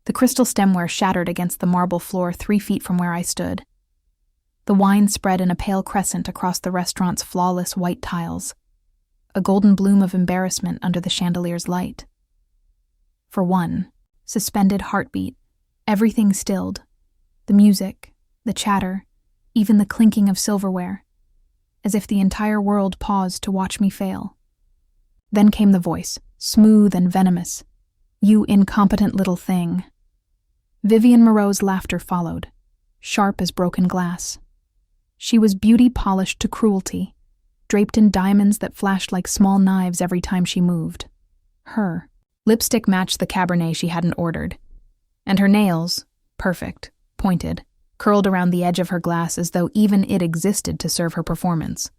The crystal stemware shattered against the marble floor 3 feet from where I stood. The wine spread in a pale crescent across the restaurant's flawless white tiles, a golden bloom of embarrassment under the chandelier's light. For one suspended heartbeat, everything stilled. The music, the chatter, even the clinking of silverware, as if the entire world paused to watch me fail. Then came the voice, smooth and venomous. "You incompetent little thing." Vivian Moreau's laughter followed, sharp as broken glass. She was beauty polished to cruelty, draped in diamonds that flashed like small knives every time she moved. Her lipstick matched the Cabernet she hadn't ordered, and her nails, perfect, pointed, curled around the edge of her glass as though even it existed to serve her performance.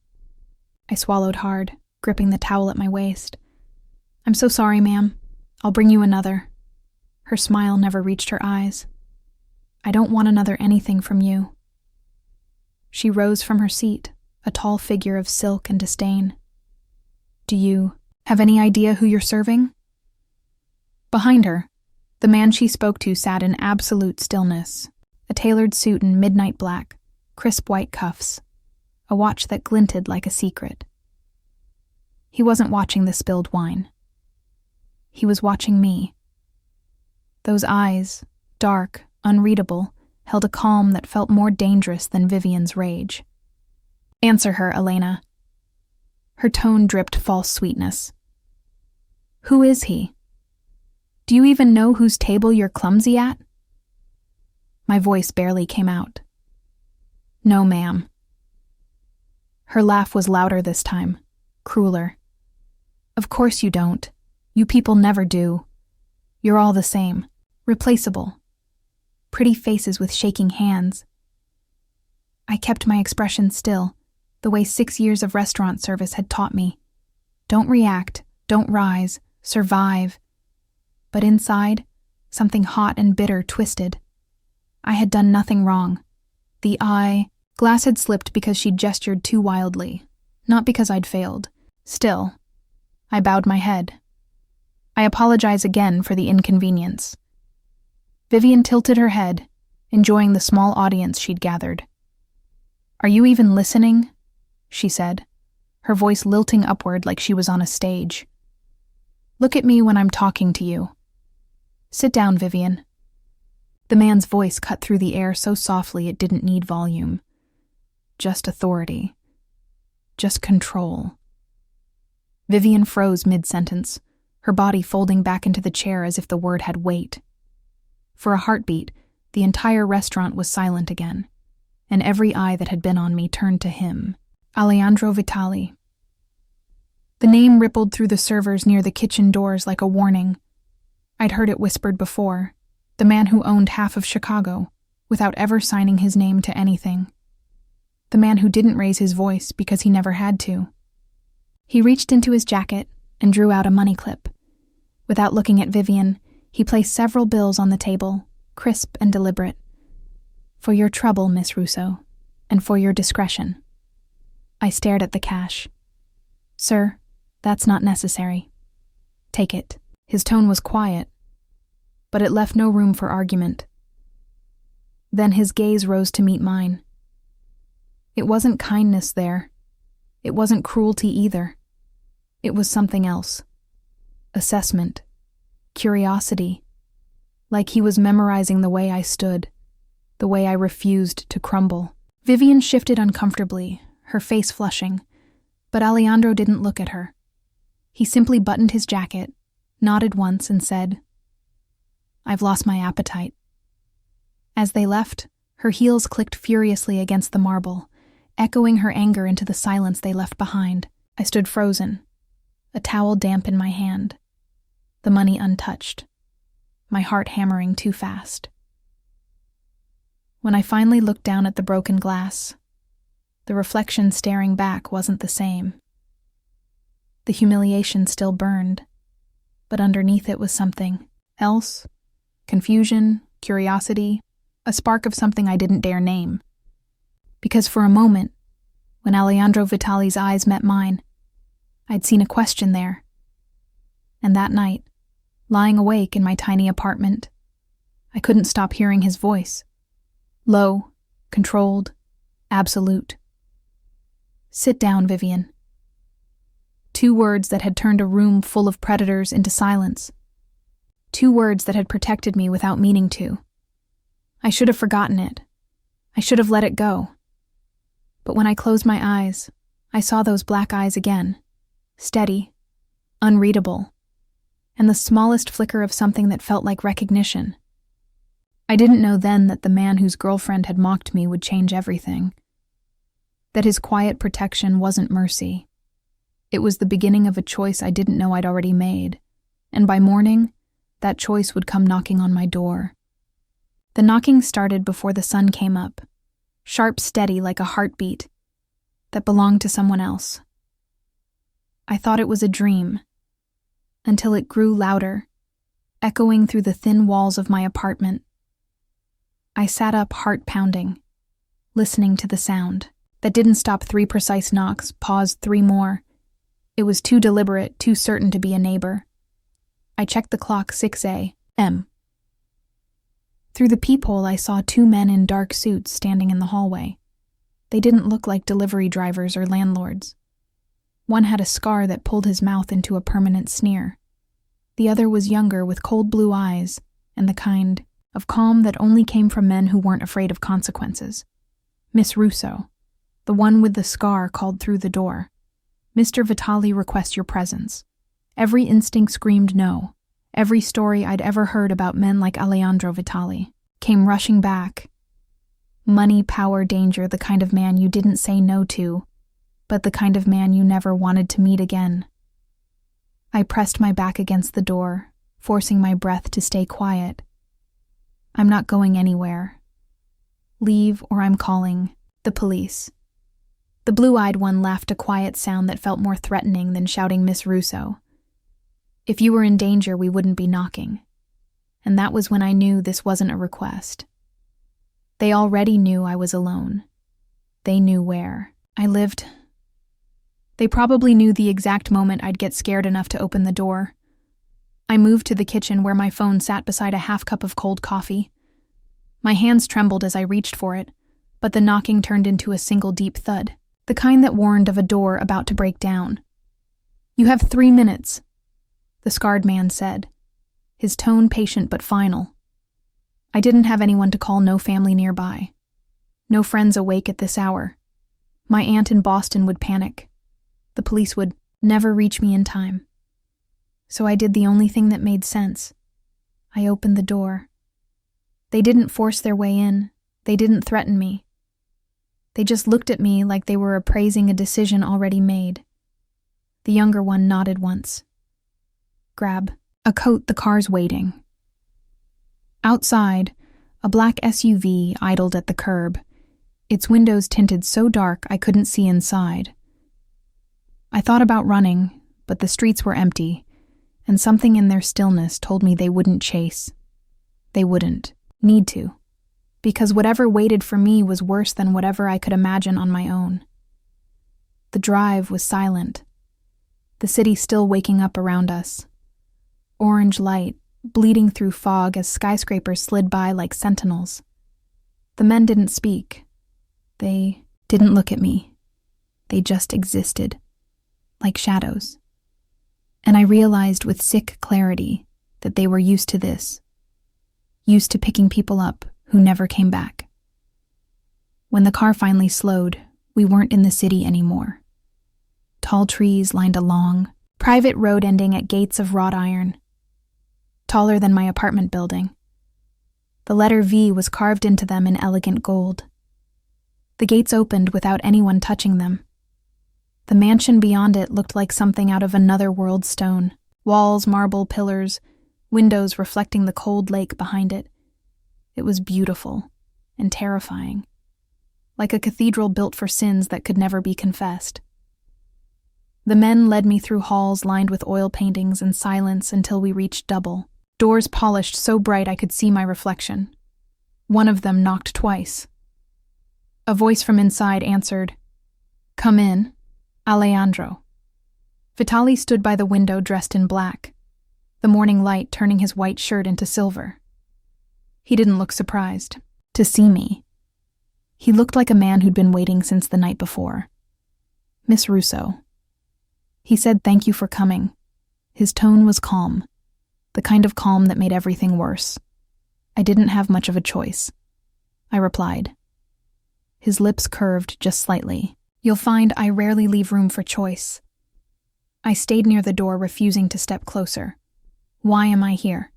I swallowed hard, gripping the towel at my waist. "I'm so sorry, ma'am. I'll bring you another." Her smile never reached her eyes. "I don't want another anything from you." She rose from her seat, a tall figure of silk and disdain. "Do you have any idea who you're serving?" Behind her, the man she spoke to sat in absolute stillness, a tailored suit in midnight black, crisp white cuffs, a watch that glinted like a secret. He wasn't watching the spilled wine. He was watching me. Those eyes, dark, unreadable, held a calm that felt more dangerous than Vivian's rage. "Answer her, Elena." Her tone dripped false sweetness. "Who is he? Do you even know whose table you're clumsy at?" My voice barely came out. "No, ma'am." Her laugh was louder this time, crueler. "Of course you don't. You people never do. You're all the same, replaceable. Pretty faces with shaking hands." I kept my expression still, the way 6 years of restaurant service had taught me. Don't react, don't rise, survive. But inside, something hot and bitter twisted. I had done nothing wrong. The glass had slipped because she'd gestured too wildly, not because I'd failed. Still, I bowed my head. "I apologize again for the inconvenience." Vivian tilted her head, enjoying the small audience she'd gathered. "Are you even listening?" she said, her voice lilting upward like she was on a stage. "Look at me when I'm talking to you. Sit down, Vivian." The man's voice cut through the air so softly it didn't need volume. Just authority. Just control. Vivian froze mid-sentence, her body folding back into the chair as if the word had weight. For a heartbeat, the entire restaurant was silent again, and every eye that had been on me turned to him, Alejandro Vitali. The name rippled through the servers near the kitchen doors like a warning. I'd heard it whispered before, the man who owned half of Chicago, without ever signing his name to anything. The man who didn't raise his voice because he never had to. He reached into his jacket and drew out a money clip. Without looking at Vivian, he placed several bills on the table, crisp and deliberate. "For your trouble, Miss Russo, and for your discretion." I stared at the cash. "Sir, that's not necessary. Take it." His tone was quiet, but it left no room for argument. Then his gaze rose to meet mine. It wasn't kindness there. It wasn't cruelty either. It was something else. Assessment. Curiosity. Like he was memorizing the way I stood, the way I refused to crumble. Vivian shifted uncomfortably, her face flushing, but Alejandro didn't look at her. He simply buttoned his jacket, nodded once, and said, "I've lost my appetite." As they left, her heels clicked furiously against the marble, echoing her anger into the silence they left behind. I stood frozen, a towel damp in my hand, the money untouched, my heart hammering too fast. When I finally looked down at the broken glass, the reflection staring back wasn't the same. The humiliation still burned, but underneath it was something else. Confusion, curiosity, a spark of something I didn't dare name. Because for a moment, when Alejandro Vitali's eyes met mine, I'd seen a question there. And that night, lying awake in my tiny apartment, I couldn't stop hearing his voice. Low, controlled, absolute. Sit down, Vivian. 2 words that had turned a room full of predators into silence. 2 words that had protected me without meaning to. I should have forgotten it. I should have let it go. But when I closed my eyes, I saw those black eyes again, steady, unreadable, and the smallest flicker of something that felt like recognition. I didn't know then that the man whose girlfriend had mocked me would change everything. That his quiet protection wasn't mercy. It was the beginning of a choice I didn't know I'd already made, and by morning, that choice would come knocking on my door. The knocking started before the sun came up, sharp, steady like a heartbeat that belonged to someone else. I thought it was a dream, until it grew louder, echoing through the thin walls of my apartment. I sat up, heart pounding, listening to the sound. That didn't stop 3 precise knocks, paused 3 more. It was too deliberate, too certain to be a neighbor. I checked the clock, 6 a.m. Through the peephole, I saw 2 men in dark suits standing in the hallway. They didn't look like delivery drivers or landlords. One had a scar that pulled his mouth into a permanent sneer. The other was younger, with cold blue eyes, and the kind of calm that only came from men who weren't afraid of consequences. Miss Russo, the one with the scar, called through the door. Mr. Vitali requests your presence. Every instinct screamed no. Every story I'd ever heard about men like Alejandro Vitali came rushing back. Money, power, danger, the kind of man you didn't say no to, but the kind of man you never wanted to meet again. I pressed my back against the door, forcing my breath to stay quiet. I'm not going anywhere. Leave or I'm calling the police. The blue-eyed one laughed, a quiet sound that felt more threatening than shouting Miss Russo. If you were in danger, we wouldn't be knocking. And that was when I knew this wasn't a request. They already knew I was alone. They knew where I lived. They probably knew the exact moment I'd get scared enough to open the door. I moved to the kitchen where my phone sat beside a half cup of cold coffee. My hands trembled as I reached for it, but the knocking turned into a single deep thud, the kind that warned of a door about to break down. You have 3 minutes, the scarred man said, his tone patient but final. I didn't have anyone to call, no family nearby. No friends awake at this hour. My aunt in Boston would panic. The police would never reach me in time. So I did the only thing that made sense. I opened the door. They didn't force their way in. They didn't threaten me. They just looked at me like they were appraising a decision already made. The younger one nodded once. Grab a coat, the car's waiting. Outside, a black SUV idled at the curb, its windows tinted so dark I couldn't see inside. I thought about running, but the streets were empty, and something in their stillness told me they wouldn't chase. They wouldn't need to, because whatever waited for me was worse than whatever I could imagine on my own. The drive was silent, the city still waking up around us. Orange light bleeding through fog as skyscrapers slid by like sentinels. The men didn't speak. They didn't look at me. They just existed, like shadows. And I realized with sick clarity that they were used to this, used to picking people up who never came back. When the car finally slowed, we weren't in the city anymore. Tall trees lined a long, private road ending at gates of wrought iron, taller than my apartment building. The letter V was carved into them in elegant gold. The gates opened without anyone touching them. The mansion beyond it looked like something out of another world stone. Walls, marble, pillars, windows reflecting the cold lake behind it. It was beautiful and terrifying, like a cathedral built for sins that could never be confessed. The men led me through halls lined with oil paintings and silence until we reached double, doors polished so bright I could see my reflection. One of them knocked twice. A voice from inside answered, "Come in, Alejandro." Vitali stood by the window dressed in black, the morning light turning his white shirt into silver. He didn't look surprised. To see me. He looked like a man who'd been waiting since the night before. Miss Russo. He said thank you for coming. His tone was calm, the kind of calm that made everything worse. I didn't have much of a choice. I replied. His lips curved just slightly. You'll find I rarely leave room for choice. I stayed near the door, refusing to step closer. Why am I here?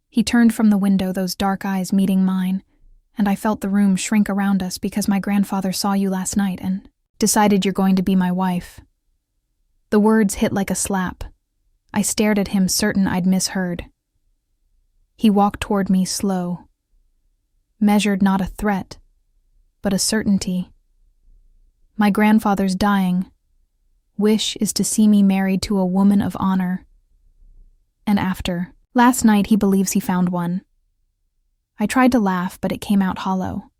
He turned from the window, those dark eyes meeting mine, and I felt the room shrink around us because my grandfather saw you last night and decided you're going to be my wife. The words hit like a slap. I stared at him, certain I'd misheard. He walked toward me slow, measured, not a threat, but a certainty. My grandfather's dying wish is to see me married to a woman of honor. And after, last night he believes he found one. I tried to laugh, but it came out hollow.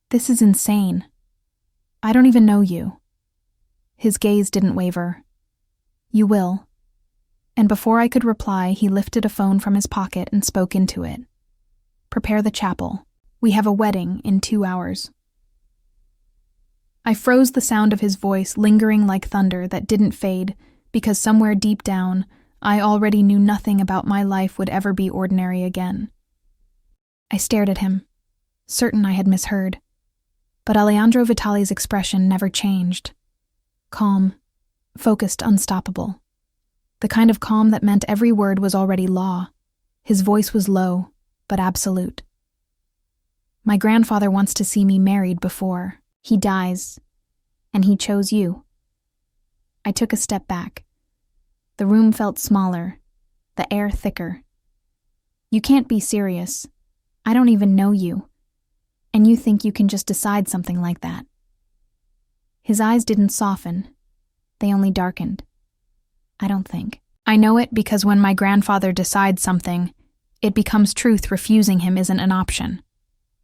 This is insane. I don't even know you. His gaze didn't waver. You will. And before I could reply, he lifted a phone from his pocket and spoke into it. Prepare the chapel. We have a wedding in 2 hours. I froze, the sound of his voice lingering like thunder that didn't fade, because somewhere deep down, I already knew nothing about my life would ever be ordinary again. I stared at him, certain I had misheard. But Alejandro Vitali's expression never changed. Calm, focused, unstoppable. The kind of calm that meant every word was already law. His voice was low, but absolute. My grandfather wants to see me married before he dies, and he chose you. I took a step back. The room felt smaller, the air thicker. You can't be serious. I don't even know you. And you think you can just decide something like that? His eyes didn't soften. They only darkened. I don't think. I know it because when my grandfather decides something, it becomes truth. Refusing him isn't an option.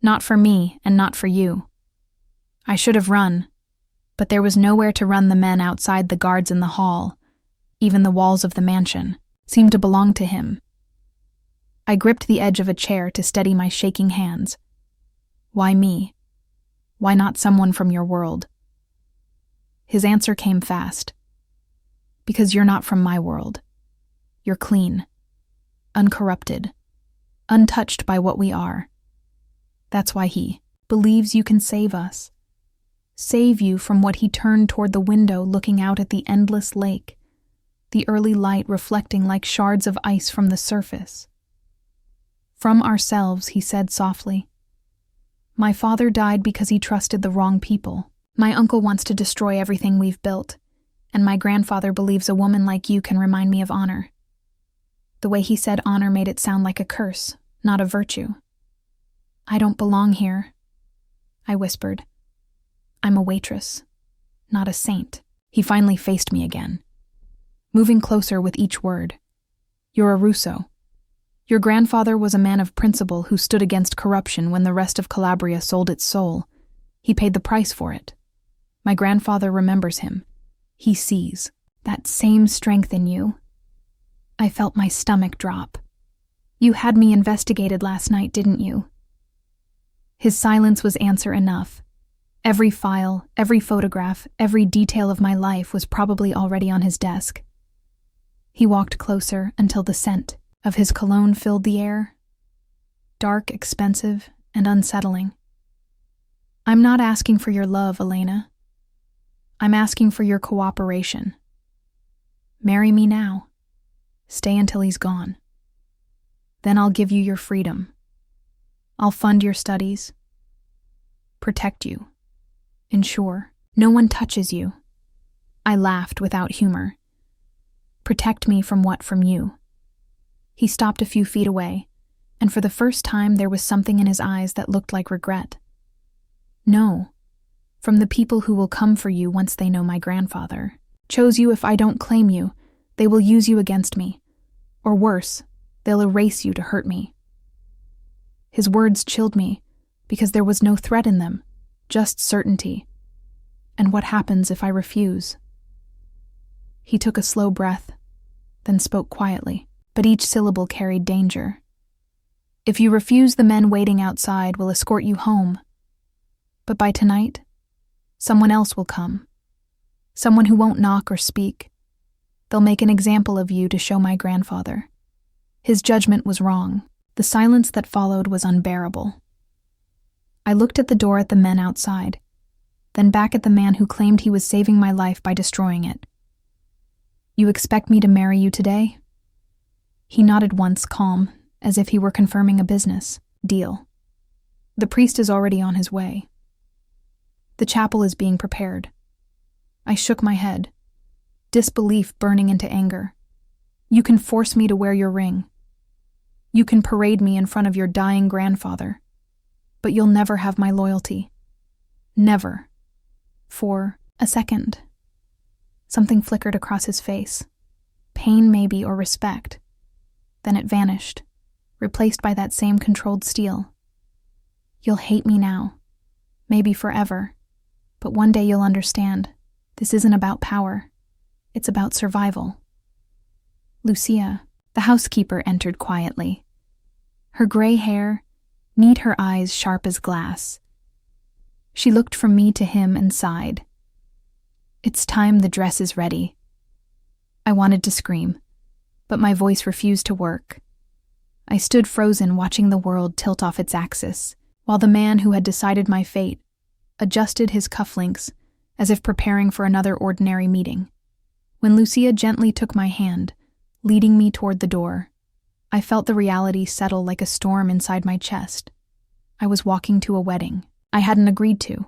Not for me and not for you. I should have run, but there was nowhere to run. The men outside, the guards in the hall, even the walls of the mansion, seemed to belong to him. I gripped the edge of a chair to steady my shaking hands. Why me? Why not someone from your world? His answer came fast. Because you're not from my world. You're clean, uncorrupted, untouched by what we are. That's why he believes you can save us. Save you from what. He turned toward the window, looking out at the endless lake, the early light reflecting like shards of ice from the surface. From ourselves, he said softly. My father died because he trusted the wrong people. My uncle wants to destroy everything we've built, and my grandfather believes a woman like you can remind me of honor. The way he said honor made it sound like a curse, not a virtue. I don't belong here, I whispered. I'm a waitress, not a saint. He finally faced me again, moving closer with each word. You're a Russo. Your grandfather was a man of principle who stood against corruption when the rest of Calabria sold its soul. He paid the price for it. My grandfather remembers him. He sees that same strength in you. I felt my stomach drop. You had me investigated last night, didn't you? His silence was answer enough. Every file, every photograph, every detail of my life was probably already on his desk. He walked closer until the scent of his cologne filled the air. Dark, expensive, and unsettling. I'm not asking for your love, Elena. I'm asking for your cooperation. Marry me now. Stay until he's gone. Then I'll give you your freedom. I'll fund your studies. Protect you. Ensure no one touches you. I laughed without humor. Protect me from what? From you. He stopped a few feet away, and for the first time there was something in his eyes that looked like regret. No, from the people who will come for you once they know my grandfather chose you. If I don't claim you, they will use you against me. Or worse, they'll erase you to hurt me. His words chilled me, because there was no threat in them, just certainty. And what happens if I refuse? He took a slow breath, then spoke quietly, but each syllable carried danger. If you refuse, the men waiting outside will escort you home. But by tonight, someone else will come. Someone who won't knock or speak. They'll make an example of you to show my grandfather. His judgment was wrong. The silence that followed was unbearable. I looked at the door at the men outside, then back at the man who claimed he was saving my life by destroying it. You expect me to marry you today? He nodded once, calm, as if he were confirming a business deal. The priest is already on his way. The chapel is being prepared. I shook my head, disbelief burning into anger. You can force me to wear your ring. You can parade me in front of your dying grandfather, but you'll never have my loyalty. Never. For a second. Something flickered across his face. Pain maybe, or respect. Then it vanished, replaced by that same controlled steel. You'll hate me now, maybe forever, but one day you'll understand. This isn't about power. It's about survival. Lucia, the housekeeper, entered quietly. Her gray hair, neat, her eyes sharp as glass. She looked from me to him and sighed. It's time, the dress is ready. I wanted to scream, but my voice refused to work. I stood frozen, watching the world tilt off its axis, while the man who had decided my fate adjusted his cufflinks as if preparing for another ordinary meeting. When Lucia gently took my hand, leading me toward the door, I felt the reality settle like a storm inside my chest. I was walking to a wedding I hadn't agreed to.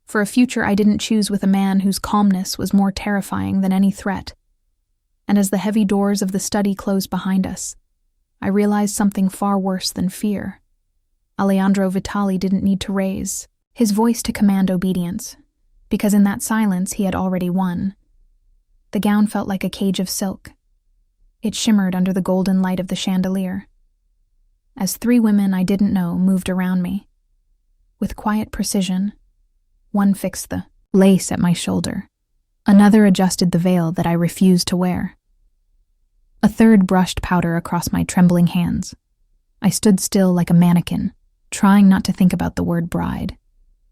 For a future I didn't choose with a man whose calmness was more terrifying than any threat. And as the heavy doors of the study closed behind us, I realized something far worse than fear. Alejandro Vitali didn't need to raise his voice to command obedience, because in that silence he had already won. The gown felt like a cage of silk. It shimmered under the golden light of the chandelier. As three women I didn't know moved around me. With quiet precision, one fixed the lace at my shoulder. Another adjusted the veil that I refused to wear. A third brushed powder across my trembling hands. I stood still like a mannequin, trying not to think about the word bride,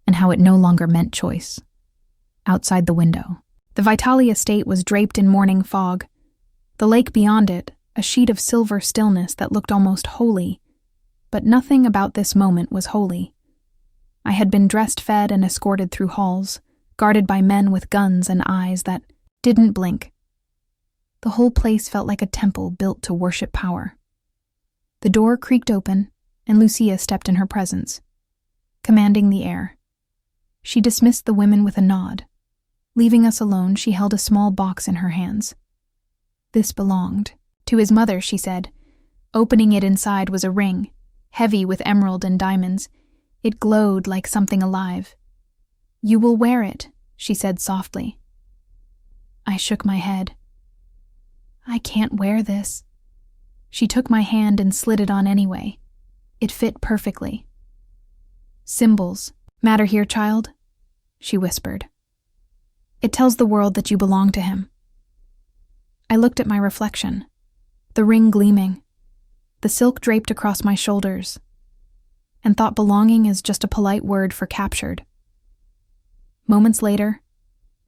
and how it no longer meant choice. Outside the window, the Vitali estate was draped in morning fog. The lake beyond it, a sheet of silver stillness that looked almost holy. But nothing about this moment was holy. I had been dressed, fed, and escorted through halls, guarded by men with guns and eyes that didn't blink. The whole place felt like a temple built to worship power. The door creaked open, and Lucia stepped in her presence, commanding the air. She dismissed the women with a nod. Leaving us alone, she held a small box in her hands. This belonged to his mother, she said. Opening it, inside was a ring, heavy with emerald and diamonds. It glowed like something alive. You will wear it, she said softly. I shook my head. I can't wear this. She took my hand and slid it on anyway. It fit perfectly. Symbols matter here, child, she whispered. It tells the world that you belong to him. I looked at my reflection, the ring gleaming, the silk draped across my shoulders, and thought belonging is just a polite word for captured. Moments later,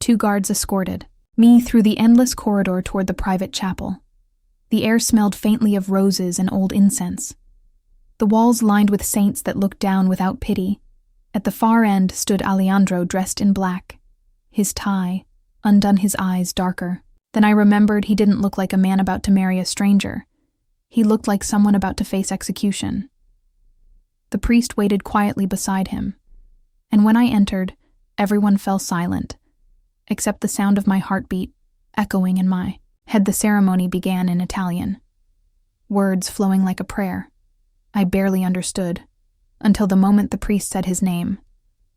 2 guards escorted me through the endless corridor toward the private chapel. The air smelled faintly of roses and old incense. The walls lined with saints that looked down without pity. At the far end stood Alejandro dressed in black, his tie undone, his eyes darker. Then I remembered he didn't look like a man about to marry a stranger. He looked like someone about to face execution. The priest waited quietly beside him, and when I entered, everyone fell silent, except the sound of my heartbeat echoing in my head. The ceremony began in Italian, words flowing like a prayer. I barely understood, until the moment the priest said his name,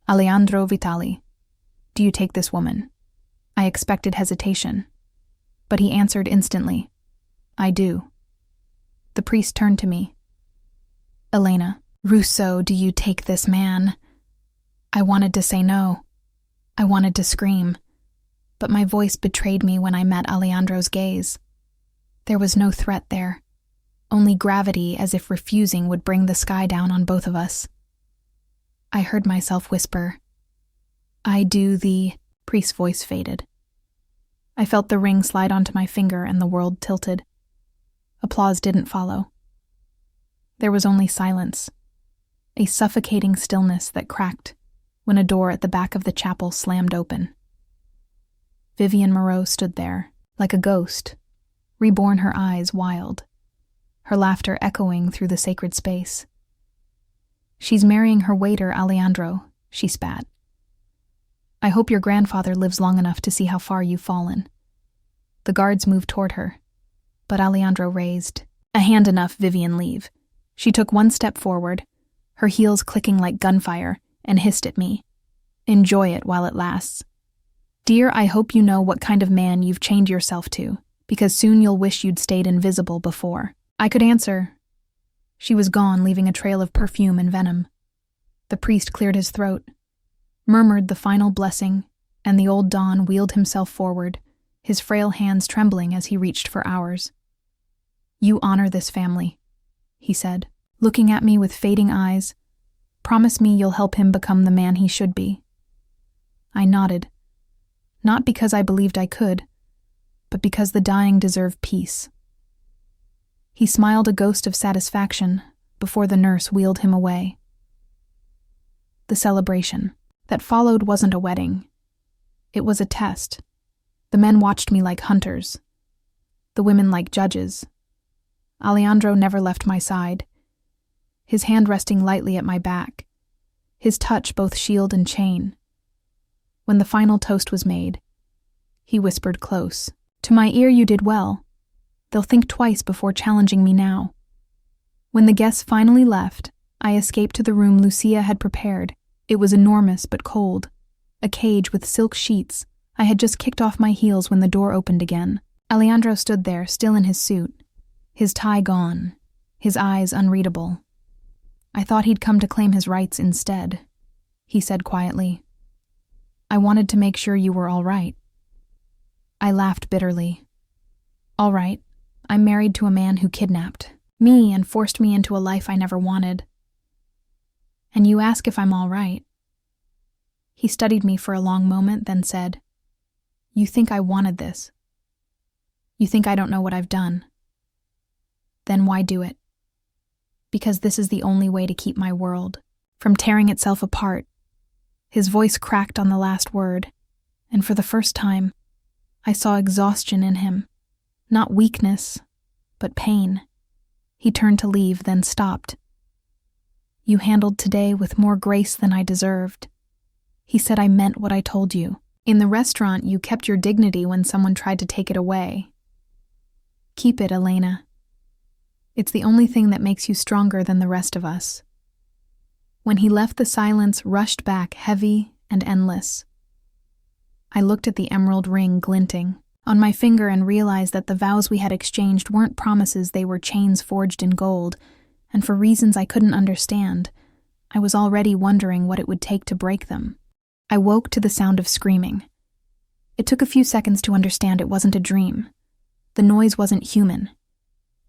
Alejandro Vitali. Do you take this woman? I expected hesitation, but he answered instantly, I do. The priest turned to me. Elena, Russo, do you take this man? I wanted to say no. I wanted to scream, but my voice betrayed me when I met Alejandro's gaze. There was no threat there, only gravity as if refusing would bring the sky down on both of us. I heard myself whisper, "I do the..." Priest's voice faded. I felt the ring slide onto my finger and the world tilted. Applause didn't follow. There was only silence, a suffocating stillness that cracked when a door at the back of the chapel slammed open. Vivian Moreau stood there, like a ghost, reborn, her eyes wild, her laughter echoing through the sacred space. "She's marrying her waiter, Alejandro," she spat. "I hope your grandfather lives long enough to see how far you've fallen." The guards moved toward her, but Alejandro raised a hand. "Enough, Vivian, leave." She took one step forward, her heels clicking like gunfire, and hissed at me, "Enjoy it while it lasts. Dear, I hope you know what kind of man you've chained yourself to, because soon you'll wish you'd stayed invisible before." I could answer. She was gone, leaving a trail of perfume and venom. The priest cleared his throat, murmured the final blessing, and the old Don wheeled himself forward, his frail hands trembling as he reached for ours. "You honor this family," he said, looking at me with fading eyes. "Promise me you'll help him become the man he should be." I nodded, not because I believed I could, but because the dying deserve peace. He smiled a ghost of satisfaction before the nurse wheeled him away. The celebration that followed wasn't a wedding. It was a test. The men watched me like hunters, the women like judges. Alejandro never left my side, his hand resting lightly at my back, his touch both shield and chain. When the final toast was made, he whispered close, "To my ear, you did well. They'll think twice before challenging me now." When the guests finally left, I escaped to the room Lucia had prepared. It was enormous but cold, a cage with silk sheets. I had just kicked off my heels when the door opened again. Alejandro stood there, still in his suit, his tie gone, his eyes unreadable. "I thought he'd come to claim his rights instead," he said quietly. "I wanted to make sure you were all right." I laughed bitterly. "All right. I'm married to a man who kidnapped me and forced me into a life I never wanted. And you ask if I'm all right." He studied me for a long moment, then said, "You think I wanted this? You think I don't know what I've done? Then why do it? Because this is the only way to keep my world from tearing itself apart." His voice cracked on the last word, and for the first time, I saw exhaustion in him. Not weakness, but pain. He turned to leave, then stopped. "You handled today with more grace than I deserved." He said, "I meant what I told you. In the restaurant, you kept your dignity when someone tried to take it away. Keep it, Elena. It's the only thing that makes you stronger than the rest of us." When he left, the silence rushed back, heavy and endless. I looked at the emerald ring glinting on my finger and realized that the vows we had exchanged weren't promises, they were chains forged in gold, and for reasons I couldn't understand, I was already wondering what it would take to break them. I woke to the sound of screaming. It took a few seconds to understand it wasn't a dream. The noise wasn't human.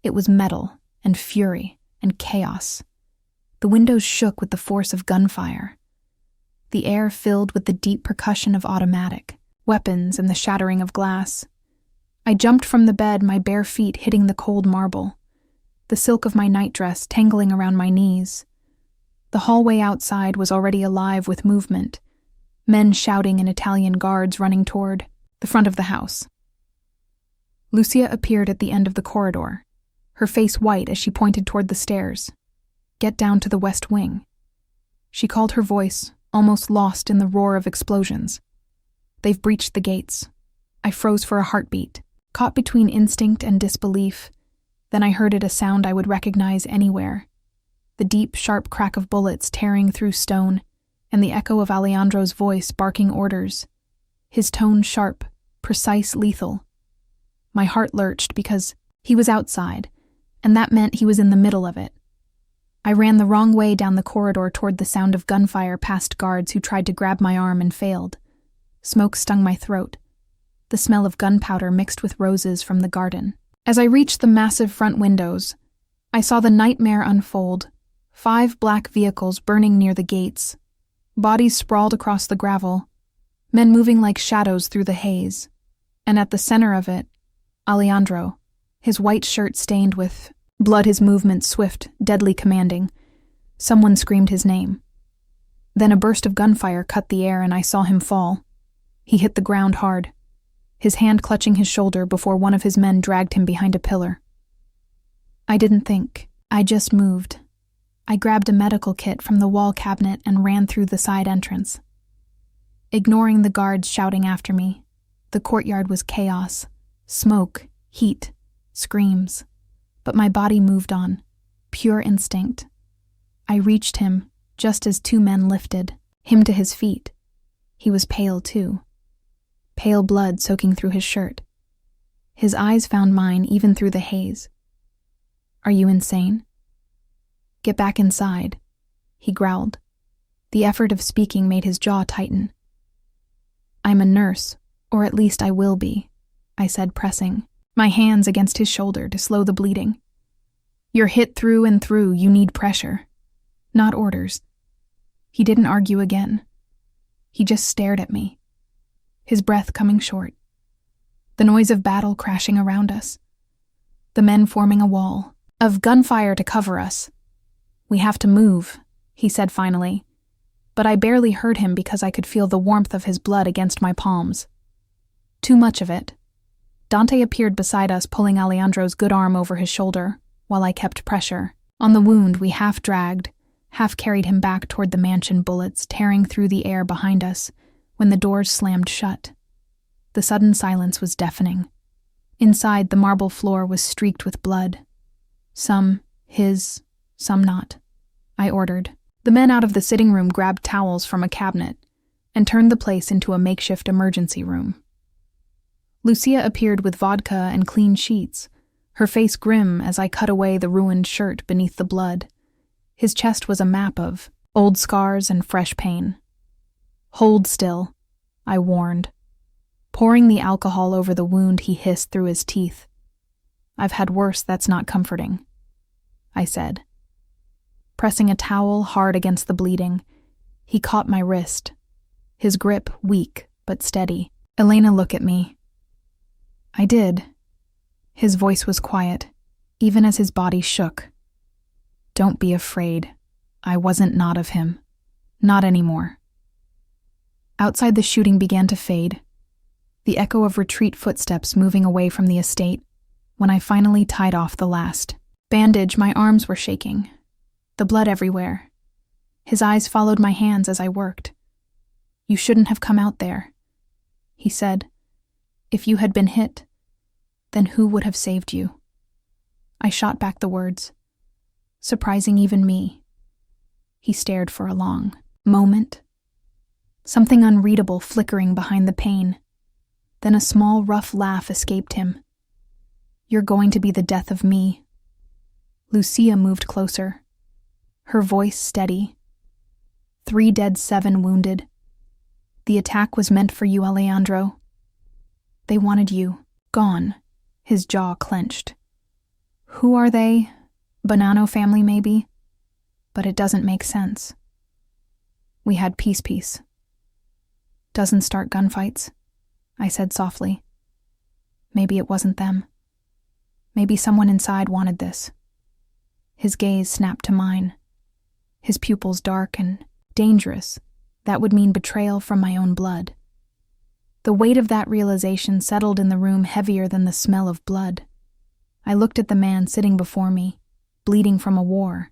It was metal and fury and chaos. The windows shook with the force of gunfire. The air filled with the deep percussion of automatic weapons and the shattering of glass. I jumped from the bed, my bare feet hitting the cold marble, the silk of my nightdress tangling around my knees. The hallway outside was already alive with movement, men shouting and Italian guards running toward the front of the house. Lucia appeared at the end of the corridor, her face white as she pointed toward the stairs. "Get down to the west wing." She called, her voice almost lost in the roar of explosions. "They've breached the gates." I froze for a heartbeat, caught between instinct and disbelief. Then I heard it, a sound I would recognize anywhere. The deep, sharp crack of bullets tearing through stone, and the echo of Alejandro's voice barking orders. His tone sharp, precise, lethal. My heart lurched because he was outside, and that meant he was in the middle of it. I ran the wrong way down the corridor toward the sound of gunfire past guards who tried to grab my arm and failed. Smoke stung my throat, the smell of gunpowder mixed with roses from the garden. As I reached the massive front windows, I saw the nightmare unfold. 5 black vehicles burning near the gates. Bodies sprawled across the gravel. Men moving like shadows through the haze. And at the center of it, Alejandro, his white shirt stained with blood, his movements swift, deadly commanding. Someone screamed his name. Then a burst of gunfire cut the air and I saw him fall. He hit the ground hard, his hand clutching his shoulder before one of his men dragged him behind a pillar. I didn't think. I just moved. I grabbed a medical kit from the wall cabinet and ran through the side entrance. Ignoring the guards shouting after me, the courtyard was chaos. Smoke, heat, screams. But my body moved on. Pure instinct. I reached him just as 2 men lifted him to his feet. He was pale too. Pale blood soaking through his shirt. His eyes found mine even through the haze. "Are you insane?" "Get back inside," he growled. The effort of speaking made his jaw tighten. "I'm a nurse, or at least I will be," I said, pressing my hands against his shoulder to slow the bleeding. "You're hit through and through, you need pressure, not orders." He didn't argue again. He just stared at me, his breath coming short. The noise of battle crashing around us. The men forming a wall of gunfire to cover us. "We have to move," he said finally, but I barely heard him because I could feel the warmth of his blood against my palms. Too much of it. Dante appeared beside us, pulling Alejandro's good arm over his shoulder, while I kept pressure. On the wound, we half dragged, half carried him back toward the mansion, bullets tearing through the air behind us when the doors slammed shut. The sudden silence was deafening. Inside, the marble floor was streaked with blood. Some his, some not. I ordered. The men out of the sitting room grabbed towels from a cabinet and turned the place into a makeshift emergency room. Lucia appeared with vodka and clean sheets, her face grim as I cut away the ruined shirt beneath the blood. His chest was a map of old scars and fresh pain. "Hold still," I warned. Pouring the alcohol over the wound, he hissed through his teeth. "I've had worse, that's not comforting," I said. Pressing a towel hard against the bleeding, he caught my wrist, his grip weak but steady. "Elena, look at me." I did. His voice was quiet, even as his body shook. "Don't be afraid. I wasn't not of him. Not anymore." Outside, the shooting began to fade, the echo of retreat footsteps moving away from the estate. When I finally tied off the last bandage, my arms were shaking, the blood everywhere. His eyes followed my hands as I worked. "You shouldn't have come out there," he said. "If you had been hit, then who would have saved you?" I shot back the words, surprising even me. He stared for a long moment, something unreadable flickering behind the pain. Then a small, rough laugh escaped him. "You're going to be the death of me." Lucia moved closer, her voice steady. 3 dead, 7 wounded. The attack was meant for you, Alejandro. They wanted you gone. His jaw clenched. Who are they? Bonanno family, maybe? But it doesn't make sense. We had peace. Doesn't start gunfights, I said softly. Maybe it wasn't them. Maybe someone inside wanted this. His gaze snapped to mine, his pupils dark and dangerous. That would mean betrayal from my own blood. The weight of that realization settled in the room heavier than the smell of blood. I looked at the man sitting before me, bleeding from a war.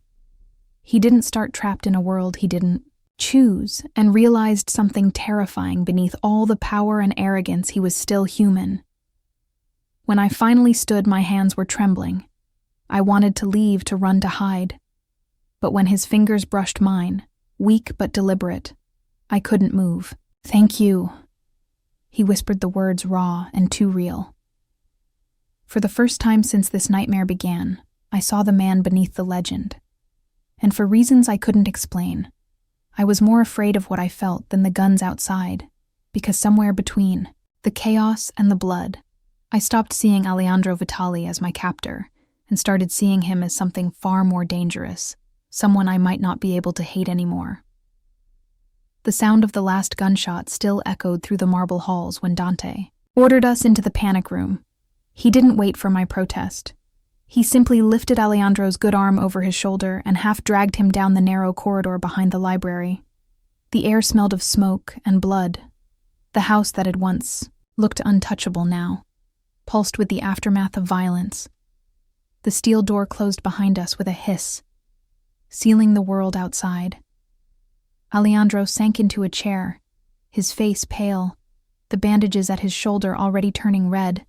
He didn't start trapped in a world he didn't choose, and realized something terrifying beneath all the power and arrogance. He was still human. When I finally stood, my hands were trembling. I wanted to leave, to run, to hide. But when his fingers brushed mine, weak but deliberate, I couldn't move. "Thank you." He whispered the words raw and too real. For the first time since this nightmare began, I saw the man beneath the legend. And for reasons I couldn't explain, I was more afraid of what I felt than the guns outside, because somewhere between the chaos and the blood, I stopped seeing Alejandro Vitali as my captor and started seeing him as something far more dangerous, someone I might not be able to hate anymore. The sound of the last gunshot still echoed through the marble halls when Dante ordered us into the panic room. He didn't wait for my protest. He simply lifted Alejandro's good arm over his shoulder and half-dragged him down the narrow corridor behind the library. The air smelled of smoke and blood. The house that had once looked untouchable now pulsed with the aftermath of violence. The steel door closed behind us with a hiss, sealing the world outside. Alejandro sank into a chair, his face pale, the bandages at his shoulder already turning red.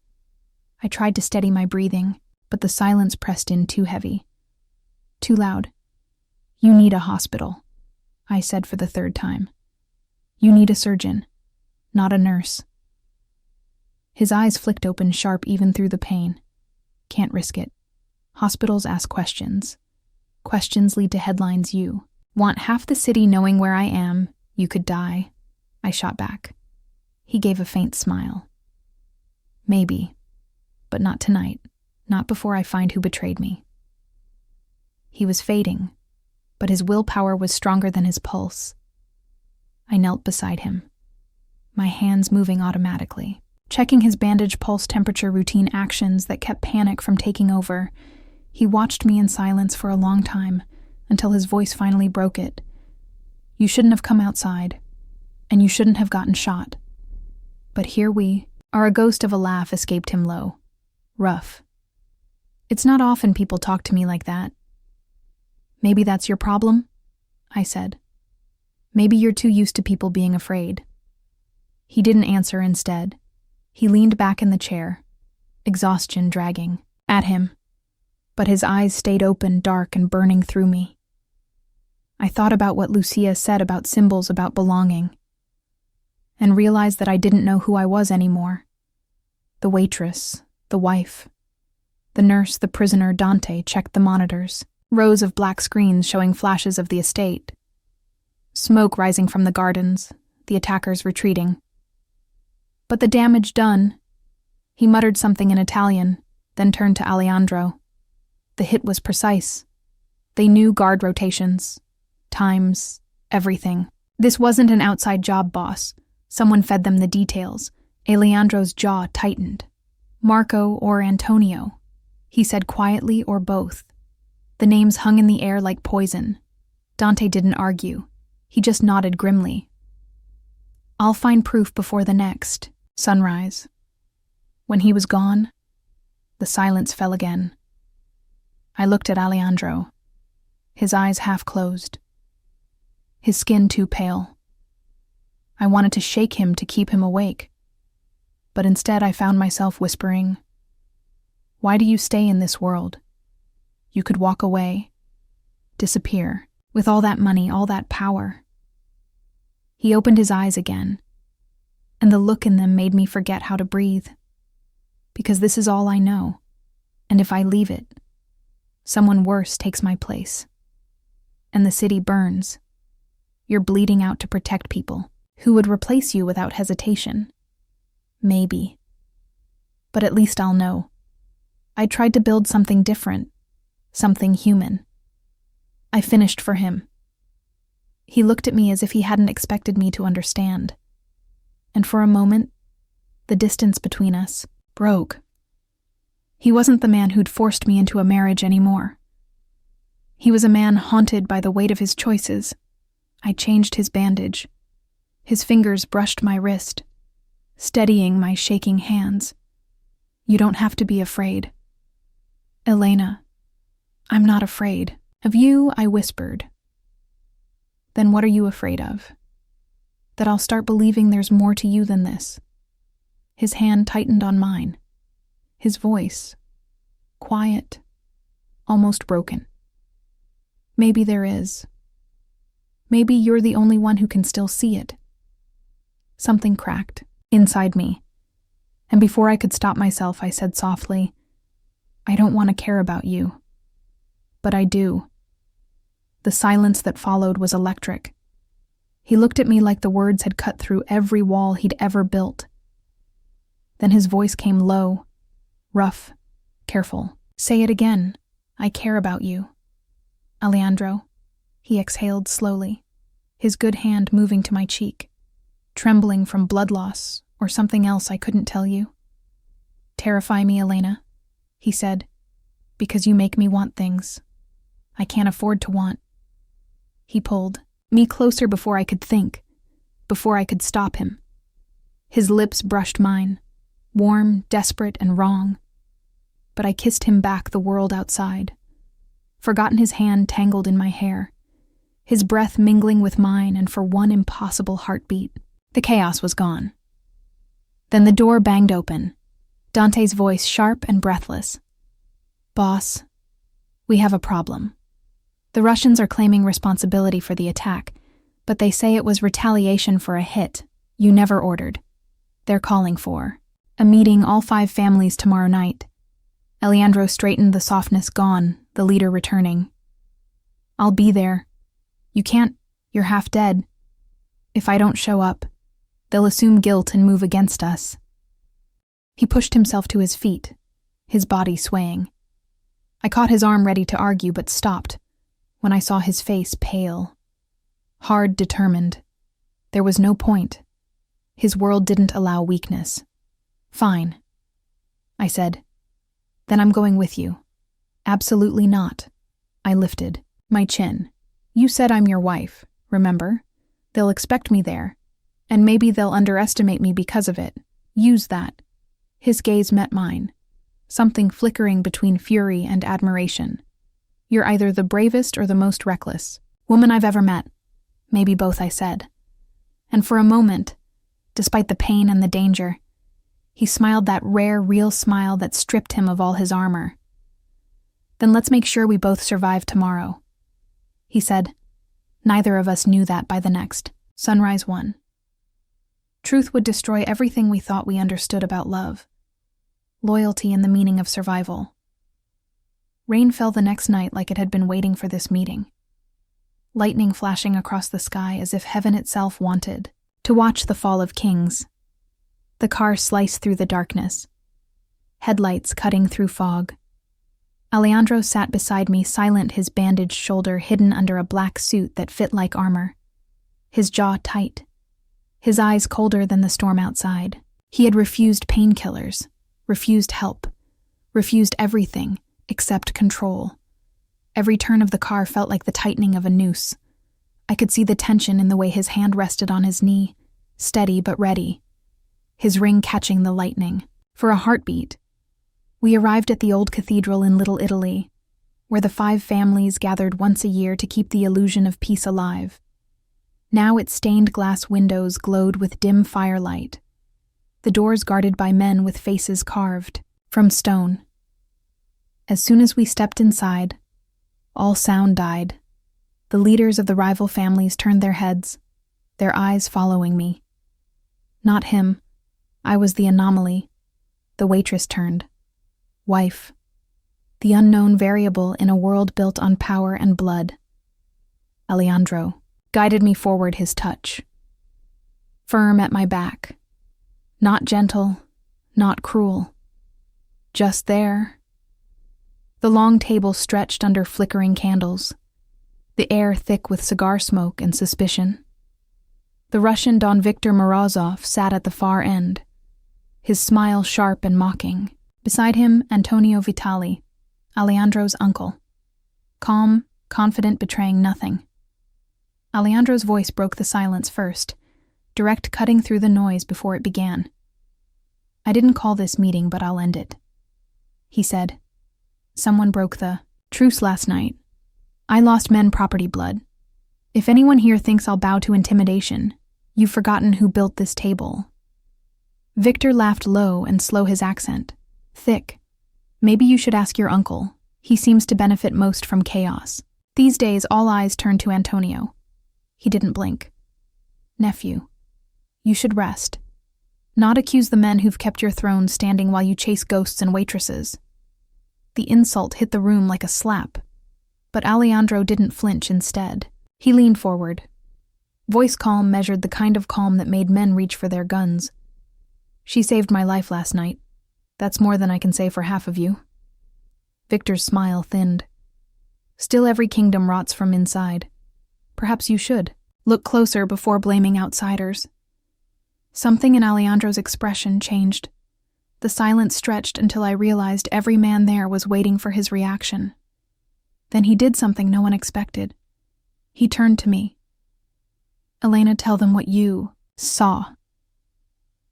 I tried to steady my breathing, but the silence pressed in too heavy. Too loud. "You need a hospital," I said for the third time. "You need a surgeon, not a nurse." His eyes flicked open sharp even through the pain. "Can't risk it. Hospitals ask questions. Questions lead to headlines. You want half the city knowing where I am. You could die." I shot back. He gave a faint smile. "Maybe, but not tonight. Not before I find who betrayed me." He was fading, but his willpower was stronger than his pulse. I knelt beside him, my hands moving automatically, checking his bandage pulse temperature routine actions that kept panic from taking over. He watched me in silence for a long time, until his voice finally broke it. "You shouldn't have come outside, and you shouldn't have gotten shot. But here we are." A ghost of a laugh escaped him low. Rough. "It's not often people talk to me like that." "Maybe that's your problem," I said. "Maybe you're too used to people being afraid." He didn't answer. Instead, he leaned back in the chair, exhaustion dragging at him, but his eyes stayed open, dark and burning through me. I thought about what Lucia said about symbols, about belonging, and realized that I didn't know who I was anymore. The waitress, the wife, the nurse, the prisoner. Dante checked the monitors, rows of black screens showing flashes of the estate. Smoke rising from the gardens, the attackers retreating. "But the damage done." He muttered something in Italian, then turned to Alejandro. "The hit was precise. They knew guard rotations, times, everything. This wasn't an outside job, boss. Someone fed them the details." Alejandro's jaw tightened. "Marco or Antonio," he said quietly, "or both." The names hung in the air like poison. Dante didn't argue. He just nodded grimly. "I'll find proof before the next sunrise." When he was gone, the silence fell again. I looked at Alejandro, his eyes half closed, his skin too pale. I wanted to shake him to keep him awake, but instead I found myself whispering, "Why do you stay in this world? You could walk away, disappear, with all that money, all that power." He opened his eyes again, and the look in them made me forget how to breathe. Because this is all I know, and if I leave it, someone worse takes my place. And the city burns. You're bleeding out to protect people who would replace you without hesitation. Maybe. But at least I'll know. I tried to build something different, something human. I finished for him. He looked at me as if he hadn't expected me to understand. And for a moment, the distance between us broke. He wasn't the man who'd forced me into a marriage anymore. He was a man haunted by the weight of his choices. I changed his bandage. His fingers brushed my wrist, steadying my shaking hands. "You don't have to be afraid." "Elena, I'm not afraid." "Of you," I whispered. "Then what are you afraid of?" "That I'll start believing there's more to you than this." His hand tightened on mine. His voice, quiet, almost broken. "Maybe there is. Maybe you're the only one who can still see it." Something cracked inside me, and before I could stop myself, I said softly, "I don't want to care about you. But I do." The silence that followed was electric. He looked at me like the words had cut through every wall he'd ever built. Then his voice came low, rough, careful. "Say it again." I care about you. Alejandro, he exhaled slowly, his good hand moving to my cheek, trembling from blood loss or something else I couldn't tell you. Terrify me, Elena, he said, because you make me want things I can't afford to want. He pulled me closer before I could think, before I could stop him. His lips brushed mine, warm, desperate, and wrong. But I kissed him back, the world outside, forgotten his hand tangled in my hair, his breath mingling with mine, and for one impossible heartbeat, the chaos was gone. Then the door banged open, Dante's voice sharp and breathless. Boss, we have a problem. The Russians are claiming responsibility for the attack, but they say it was retaliation for a hit you never ordered. They're calling for a meeting, all 5 families tomorrow night. Alejandro straightened, the softness gone, the leader returning. I'll be there. You can't, you're half dead. If I don't show up, they'll assume guilt and move against us. He pushed himself to his feet, his body swaying. I caught his arm, ready to argue, but stopped when I saw his face pale, hard, determined. There was no point. His world didn't allow weakness. Fine, I said. Then I'm going with you. Absolutely not. I lifted my chin. You said I'm your wife, remember? They'll expect me there, and maybe they'll underestimate me because of it. Use that. His gaze met mine, something flickering between fury and admiration. You're either the bravest or the most reckless woman I've ever met. Maybe both, I said. And for a moment, despite the pain and the danger, he smiled, that rare, real smile that stripped him of all his armor. Then let's make sure we both survive tomorrow, he said. Neither of us knew that by the next sunrise one. Truth would destroy everything we thought we understood about love, loyalty, and the meaning of survival. Rain fell the next night like it had been waiting for this meeting. Lightning flashing across the sky as if heaven itself wanted to watch the fall of kings. The car sliced through the darkness, headlights cutting through fog. Alejandro sat beside me, silent, his bandaged shoulder hidden under a black suit that fit like armor, his jaw tight, his eyes colder than the storm outside. He had refused painkillers, refused help, refused everything except control. Every turn of the car felt like the tightening of a noose. I could see the tension in the way his hand rested on his knee, steady but ready, his ring catching the lightning. For a heartbeat, we arrived at the old cathedral in Little Italy, where the 5 families gathered once a year to keep the illusion of peace alive. Now its stained glass windows glowed with dim firelight, the doors guarded by men with faces carved from stone. As soon as we stepped inside, all sound died. The leaders of the rival families turned their heads, their eyes following me. Not him. I was the anomaly. The waitress turned. Wife. The unknown variable in a world built on power and blood. Alejandro guided me forward, his touch firm at my back. Not gentle, not cruel. Just there. The long table stretched under flickering candles, the air thick with cigar smoke and suspicion. The Russian Don Viktor Morozov sat at the far end, his smile sharp and mocking. Beside him, Antonio Vitali, Alejandro's uncle, calm, confident, betraying nothing. Alejandro's voice broke the silence first, direct, cutting through the noise before it began. I didn't call this meeting, but I'll end it, he said. Someone broke the truce last night. I lost men, property, blood. If anyone here thinks I'll bow to intimidation, you've forgotten who built this table. Victor laughed low and slow, his accent thick. Maybe you should ask your uncle. He seems to benefit most from chaos. These days, all eyes turned to Antonio. He didn't blink. Nephew, you should rest. Not accuse the men who've kept your throne standing while you chase ghosts and waitresses. The insult hit the room like a slap, but Alejandro didn't flinch. Instead, he leaned forward. Voice calm, measured, the kind of calm that made men reach for their guns. She saved my life last night. That's more than I can say for half of you. Victor's smile thinned. Still, every kingdom rots from inside. Perhaps you should look closer before blaming outsiders. Something in Alejandro's expression changed. The silence stretched until I realized every man there was waiting for his reaction. Then he did something no one expected. He turned to me. "Elena, tell them what you saw."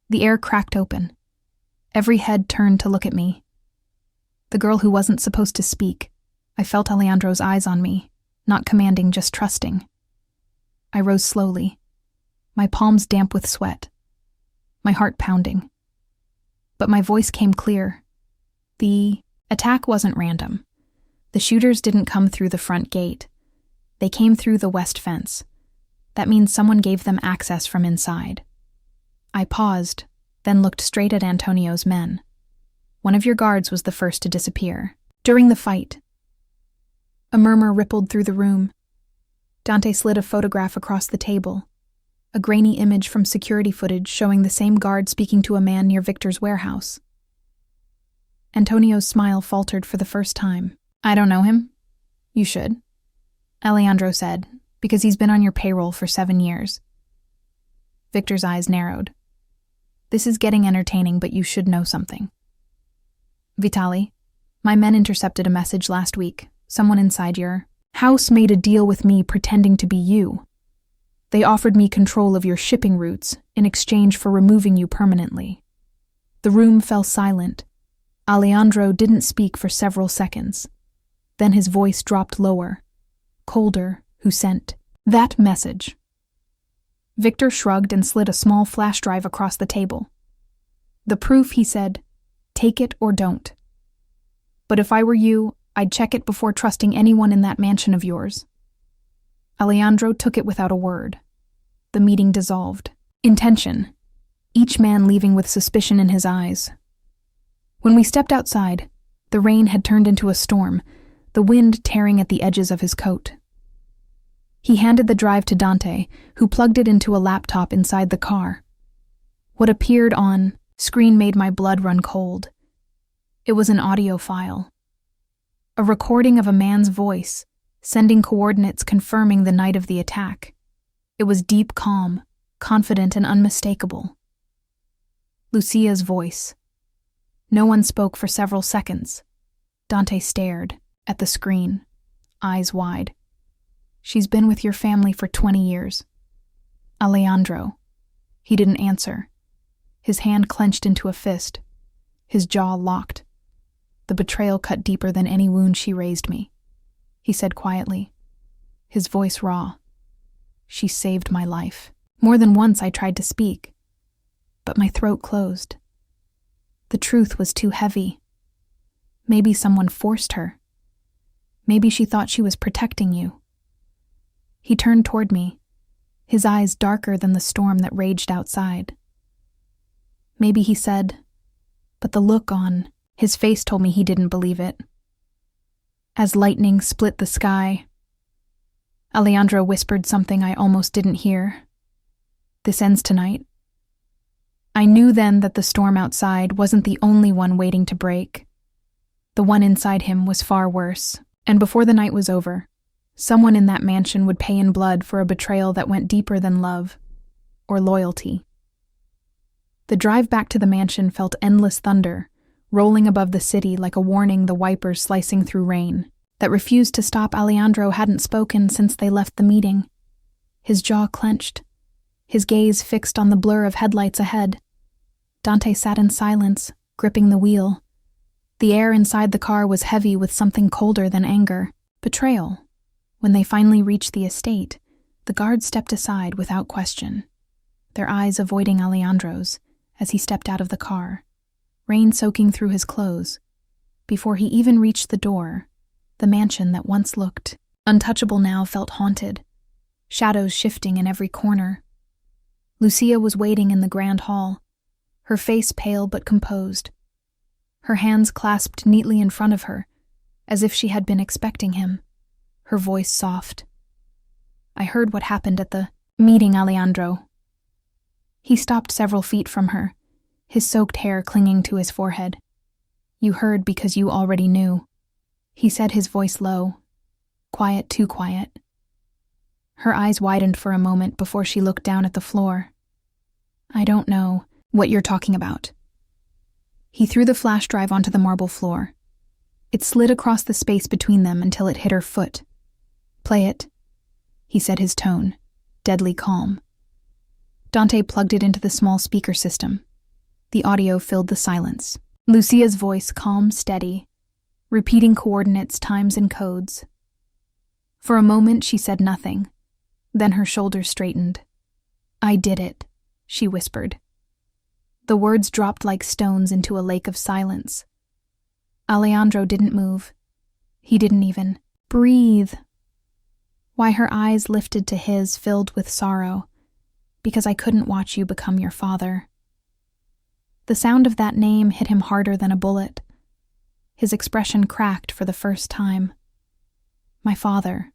The air cracked open. Every head turned to look at me. The girl who wasn't supposed to speak. I felt Alejandro's eyes on me, not commanding, just trusting. I rose slowly, my palms damp with sweat, my heart pounding. But my voice came clear. The attack wasn't random. The shooters didn't come through the front gate. They came through the west fence. That means someone gave them access from inside. I paused, then looked straight at Antonio's men. One of your guards was the first to disappear. During the fight. A murmur rippled through the room. Dante slid a photograph across the table. A grainy image from security footage showing the same guard speaking to a man near Victor's warehouse. Antonio's smile faltered for the first time. "I don't know him." "You should," Alejandro said, "because he's been on your payroll for 7 years. Victor's eyes narrowed. "This is getting entertaining, but you should know something." "Vitali, my men intercepted a message last week. Someone inside your house made a deal with me pretending to be you. They offered me control of your shipping routes in exchange for removing you permanently." The room fell silent. Alejandro didn't speak for several seconds. Then his voice dropped lower, colder. "Who sent that message?" Victor shrugged and slid a small flash drive across the table. "The proof," he said. "Take it or don't. But if I were you, I'd check it before trusting anyone in that mansion of yours." Alejandro took it without a word. The meeting dissolved. Intention. Each man leaving with suspicion in his eyes. When we stepped outside, the rain had turned into a storm, the wind tearing at the edges of his coat. He handed the drive to Dante, who plugged it into a laptop inside the car. What appeared on screen made my blood run cold. It was an audio file. A recording of a man's voice, sending coordinates confirming the night of the attack. It was deep calm, confident and unmistakable. Lucia's voice. No one spoke for several seconds. Dante stared at the screen, eyes wide. "She's been with your family for 20 years. Alejandro." He didn't answer. His hand clenched into a fist, his jaw locked. "The betrayal cut deeper than any wound she raised me," he said quietly, his voice raw. "She saved my life. More than once I tried to speak, but my throat closed. The truth was too heavy. Maybe someone forced her. Maybe she thought she was protecting you." He turned toward me, his eyes darker than the storm that raged outside. "Maybe," he said, but the look on his face told me he didn't believe it. As lightning split the sky, Alejandro whispered something I almost didn't hear. "This ends tonight." I knew then that the storm outside wasn't the only one waiting to break. The one inside him was far worse, and before the night was over, someone in that mansion would pay in blood for a betrayal that went deeper than love or loyalty. The drive back to the mansion felt endless thunder, rolling above the city like a warning, the wipers slicing through rain that refused to stop. Alejandro hadn't spoken since they left the meeting. His jaw clenched, his gaze fixed on the blur of headlights ahead. Dante sat in silence, gripping the wheel. The air inside the car was heavy with something colder than anger. Betrayal. When they finally reached the estate, the guards stepped aside without question, their eyes avoiding Alejandro's as he stepped out of the car, rain soaking through his clothes. Before he even reached the door, the mansion that once looked untouchable now felt haunted, shadows shifting in every corner. Lucia was waiting in the grand hall, her face pale but composed, her hands clasped neatly in front of her, as if she had been expecting him, her voice soft. "I heard what happened at the meeting, Alejandro." He stopped several feet from her, his soaked hair clinging to his forehead. "You heard because you already knew," he said, his voice low. Quiet, too quiet. Her eyes widened for a moment before she looked down at the floor. I don't know what you're talking about. He threw the flash drive onto the marble floor. It slid across the space between them until it hit her foot. Play it, he said, his tone deadly calm. Dante plugged it into the small speaker system. The audio filled the silence. Lucia's voice, calm, steady, repeating coordinates, times, and codes. For a moment, she said nothing. Then her shoulders straightened. I did it, she whispered. The words dropped like stones into a lake of silence. Alejandro didn't move. He didn't even breathe. Why, her eyes lifted to his, filled with sorrow. Because I couldn't watch you become your father. The sound of that name hit him harder than a bullet. His expression cracked for the first time. My father.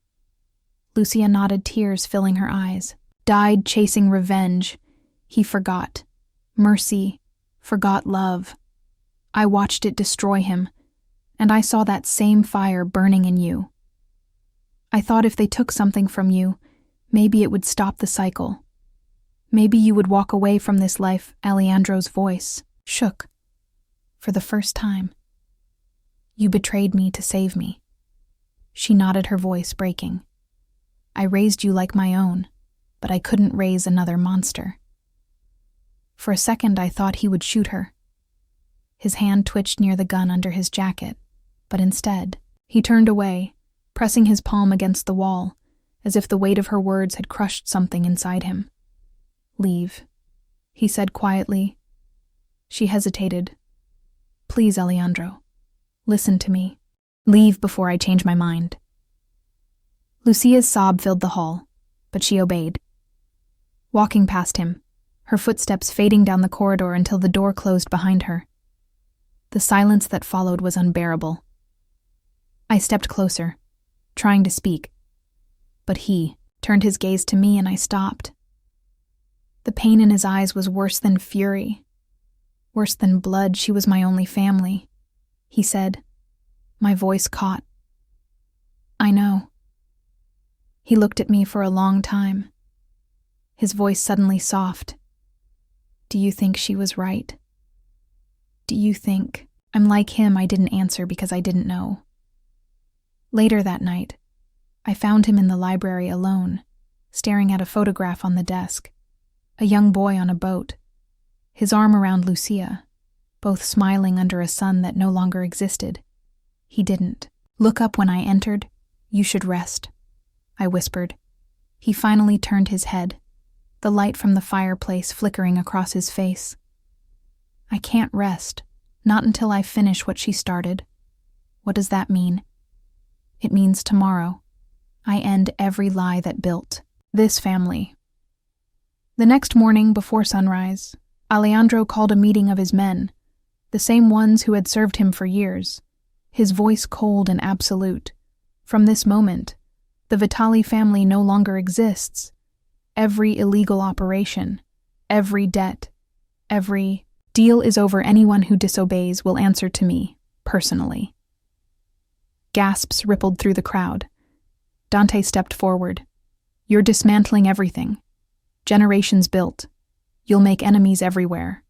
Lucia nodded, tears filling her eyes. Died chasing revenge. He forgot. Mercy. Forgot love. I watched it destroy him, and I saw that same fire burning in you. I thought if they took something from you, maybe it would stop the cycle. Maybe you would walk away from this life. Alejandro's voice shook. For the first time. You betrayed me to save me. She nodded, her voice breaking. I raised you like my own, but I couldn't raise another monster. For a second, I thought he would shoot her. His hand twitched near the gun under his jacket, but instead, he turned away, pressing his palm against the wall, as if the weight of her words had crushed something inside him. Leave, he said quietly. She hesitated. Please, Alejandro, listen to me. Leave before I change my mind. Lucia's sob filled the hall, but she obeyed. Walking past him, her footsteps fading down the corridor until the door closed behind her. The silence that followed was unbearable. I stepped closer, trying to speak, but he turned his gaze to me and I stopped. The pain in his eyes was worse than fury, worse than blood. She was my only family, he said. My voice caught. I know. He looked at me for a long time, his voice suddenly soft. Do you think she was right? Do you think I'm like him? I didn't answer because I didn't know. Later that night, I found him in the library alone, staring at a photograph on the desk, a young boy on a boat, his arm around Lucia, both smiling under a sun that no longer existed. He didn't look up when I entered. You should rest, I whispered. He finally turned his head, the light from the fireplace flickering across his face. I can't rest, not until I finish what she started. What does that mean? It means tomorrow, I end every lie that built this family. The next morning before sunrise, Alejandro called a meeting of his men, the same ones who had served him for years, his voice cold and absolute. From this moment, the Vitali family no longer exists. Every illegal operation, every debt, every deal is over. Anyone who disobeys will answer to me, personally. Gasps rippled through the crowd. Dante stepped forward. You're dismantling everything. Generations built. You'll make enemies everywhere.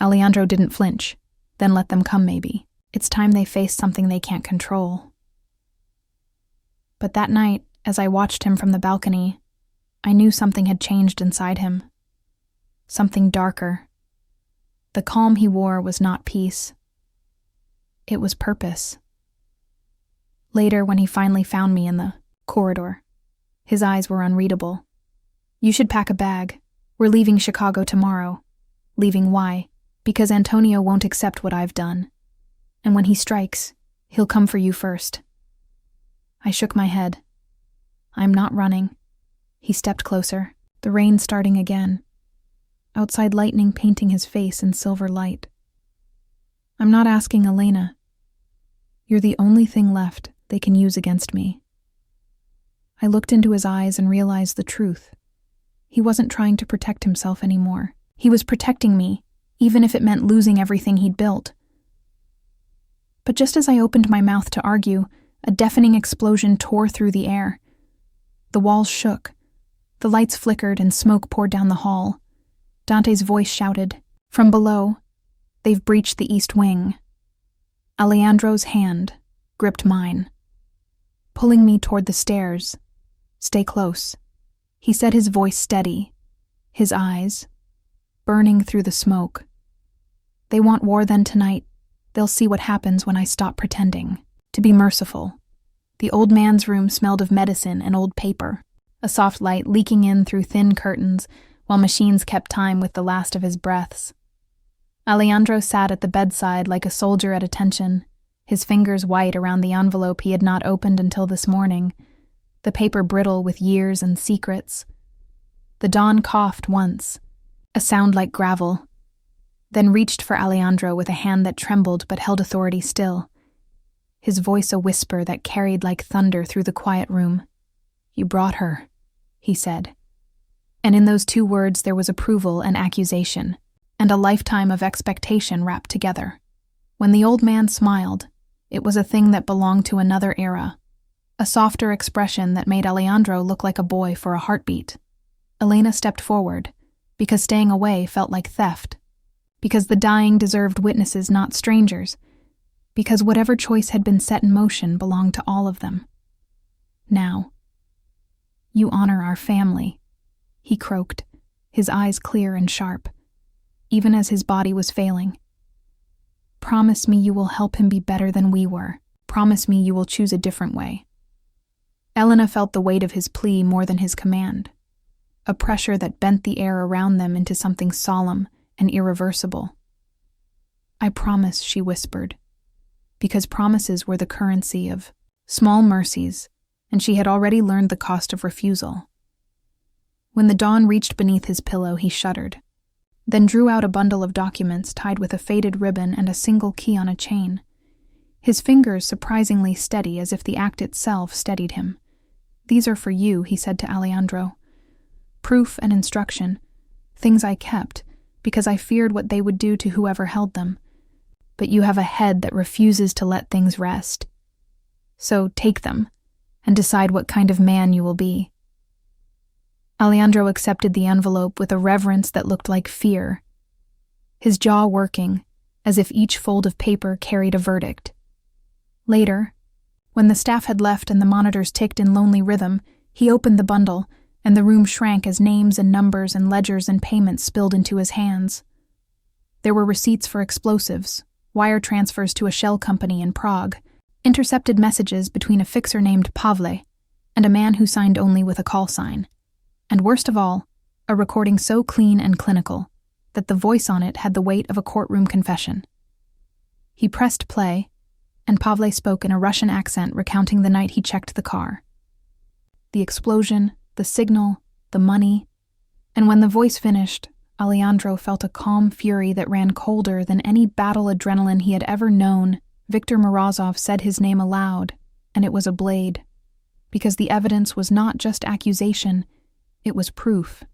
Alejandro didn't flinch. Then let them come, maybe. It's time they face something they can't control. But that night, as I watched him from the balcony, I knew something had changed inside him. Something darker. The calm he wore was not peace. It was purpose. Later, when he finally found me in the corridor, his eyes were unreadable. You should pack a bag. We're leaving Chicago tomorrow. Leaving why? Because Antonio won't accept what I've done. And when he strikes, he'll come for you first. I shook my head. I'm not running. He stepped closer, the rain starting again. Outside, lightning painting his face in silver light. I'm not asking Elena. You're the only thing left they can use against me. I looked into his eyes and realized the truth. He wasn't trying to protect himself anymore. He was protecting me, even if it meant losing everything he'd built. But just as I opened my mouth to argue, A deafening explosion tore through the air. The walls shook. The lights flickered and smoke poured down the hall. Dante's voice shouted, "From below, they've breached the east wing." Alejandro's hand gripped mine, pulling me toward the stairs. "Stay close," he said, his voice steady, his eyes burning through the smoke. "They want war then tonight. They'll see what happens when I stop pretending to be merciful." The old man's room smelled of medicine and old paper, a soft light leaking in through thin curtains while machines kept time with the last of his breaths. Alejandro sat at the bedside like a soldier at attention, his fingers white around the envelope he had not opened until this morning, the paper brittle with years and secrets. The Don coughed once, a sound like gravel, then reached for Alejandro with a hand that trembled but held authority still, his voice a whisper that carried like thunder through the quiet room. "You brought her," he said. And in those two words there was approval and accusation, and a lifetime of expectation wrapped together. When the old man smiled, it was a thing that belonged to another era, a softer expression that made Alejandro look like a boy for a heartbeat. Elena stepped forward, because staying away felt like theft, because the dying deserved witnesses, not strangers, because whatever choice had been set in motion belonged to all of them. "Now, you honor our family," he croaked, his eyes clear and sharp, even as his body was failing. "Promise me you will help him be better than we were. Promise me you will choose a different way." Elena felt the weight of his plea more than his command, a pressure that bent the air around them into something solemn and irreversible. "I promise," she whispered, because promises were the currency of small mercies, and she had already learned the cost of refusal. When the dawn reached beneath his pillow, he shuddered, then drew out a bundle of documents tied with a faded ribbon and a single key on a chain, his fingers surprisingly steady as if the act itself steadied him. "These are for you," he said to Alejandro. "Proof and instruction, things I kept, because I feared what they would do to whoever held them. But you have a head that refuses to let things rest. So take them, and decide what kind of man you will be." Alejandro accepted the envelope with a reverence that looked like fear, his jaw working, as if each fold of paper carried a verdict. Later, when the staff had left and the monitors ticked in lonely rhythm, he opened the bundle, and the room shrank as names and numbers and ledgers and payments spilled into his hands. There were receipts for explosives, wire transfers to a shell company in Prague, intercepted messages between a fixer named Pavle and a man who signed only with a call sign, and worst of all, a recording so clean and clinical that the voice on it had the weight of a courtroom confession. He pressed play, and Pavle spoke in a Russian accent recounting the night he checked the car. The explosion, the signal, the money, and when the voice finished, Alejandro felt a calm fury that ran colder than any battle adrenaline he had ever known. Viktor Morozov said his name aloud, and it was a blade, because the evidence was not just accusation, it was proof,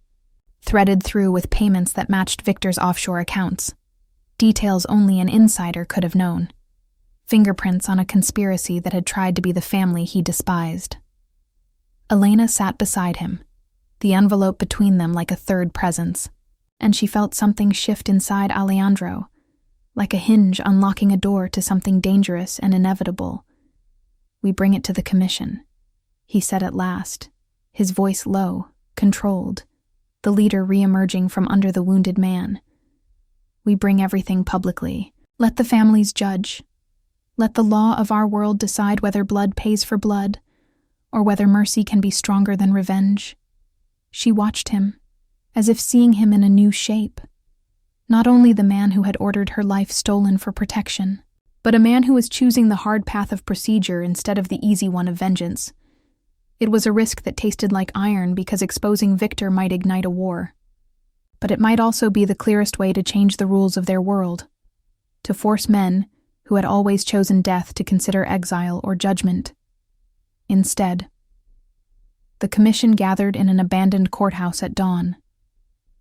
threaded through with payments that matched Victor's offshore accounts, details only an insider could have known, fingerprints on a conspiracy that had tried to be the family he despised. Elena sat beside him, the envelope between them like a third presence, and she felt something shift inside Alejandro, like a hinge unlocking a door to something dangerous and inevitable. "We bring it to the commission," he said at last, his voice low, controlled, the leader re-emerging from under the wounded man. "We bring everything publicly. Let the families judge. Let the law of our world decide whether blood pays for blood, or whether mercy can be stronger than revenge." She watched him, as if seeing him in a new shape. Not only the man who had ordered her life stolen for protection, but a man who was choosing the hard path of procedure instead of the easy one of vengeance. It was a risk that tasted like iron because exposing Victor might ignite a war. But it might also be the clearest way to change the rules of their world, to force men, who had always chosen death, to consider exile or judgment. Instead, the commission gathered in an abandoned courthouse at dawn,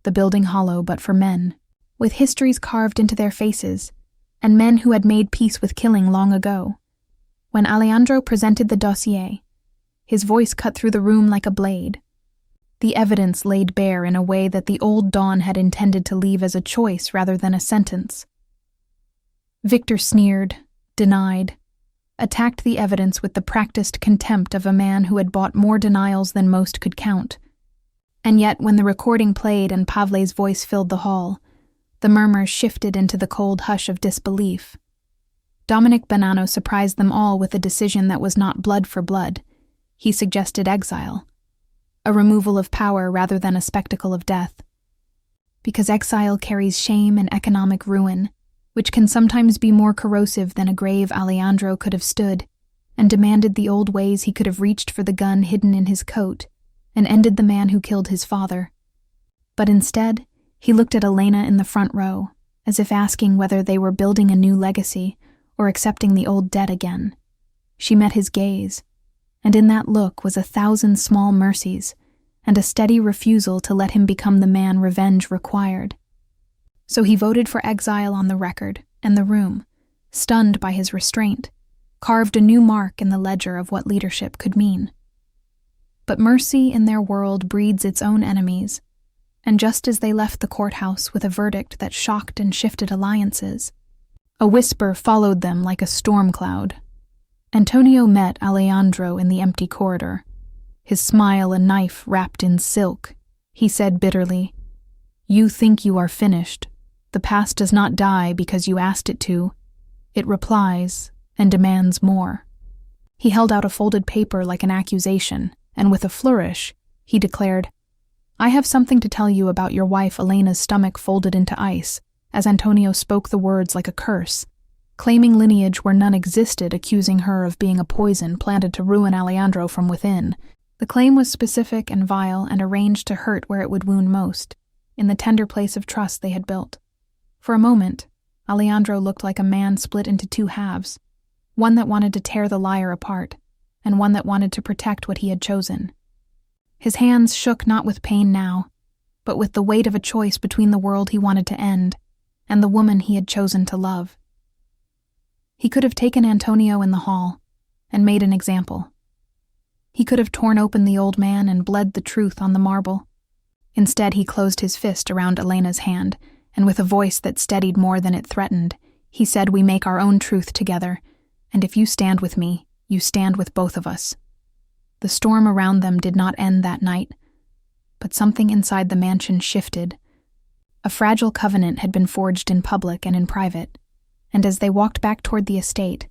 the building hollow but for men, with histories carved into their faces, and men who had made peace with killing long ago. When Alejandro presented the dossier, his voice cut through the room like a blade. The evidence laid bare in a way that the old Don had intended to leave as a choice rather than a sentence. Victor sneered, denied, attacked the evidence with the practiced contempt of a man who had bought more denials than most could count. And yet, when the recording played and Pavle's voice filled the hall, the murmurs shifted into the cold hush of disbelief. Dominic Bonanno surprised them all with a decision that was not blood for blood. He suggested exile, a removal of power rather than a spectacle of death. Because exile carries shame and economic ruin, which can sometimes be more corrosive than a grave Alejandro could have stood, and demanded the old ways he could have reached for the gun hidden in his coat, and ended the man who killed his father. But instead, he looked at Elena in the front row, as if asking whether they were building a new legacy or accepting the old debt again. She met his gaze, and in that look was 1,000 small mercies and a steady refusal to let him become the man revenge required. So he voted for exile on the record, and the room, stunned by his restraint, carved a new mark in the ledger of what leadership could mean. But mercy in their world breeds its own enemies, and just as they left the courthouse with a verdict that shocked and shifted alliances, a whisper followed them like a storm cloud. Antonio met Alejandro in the empty corridor, his smile a knife wrapped in silk. He said bitterly, "You think you are finished. The past does not die because you asked it to. It replies and demands more." He held out a folded paper like an accusation, and with a flourish, he declared, "I have something to tell you about your wife Elena's stomach folded into ice," as Antonio spoke the words like a curse, claiming lineage where none existed, accusing her of being a poison planted to ruin Alejandro from within. The claim was specific and vile and arranged to hurt where it would wound most, in the tender place of trust they had built. For a moment, Alejandro looked like a man split into two halves, one that wanted to tear the liar apart, and one that wanted to protect what he had chosen. His hands shook not with pain now, but with the weight of a choice between the world he wanted to end and the woman he had chosen to love. He could have taken Antonio in the hall and made an example. He could have torn open the old man and bled the truth on the marble. Instead, he closed his fist around Elena's hand, and with a voice that steadied more than it threatened, he said, "We make our own truth together, and if you stand with me, you stand with both of us." The storm around them did not end that night, but something inside the mansion shifted. A fragile covenant had been forged in public and in private, and as they walked back toward the estate,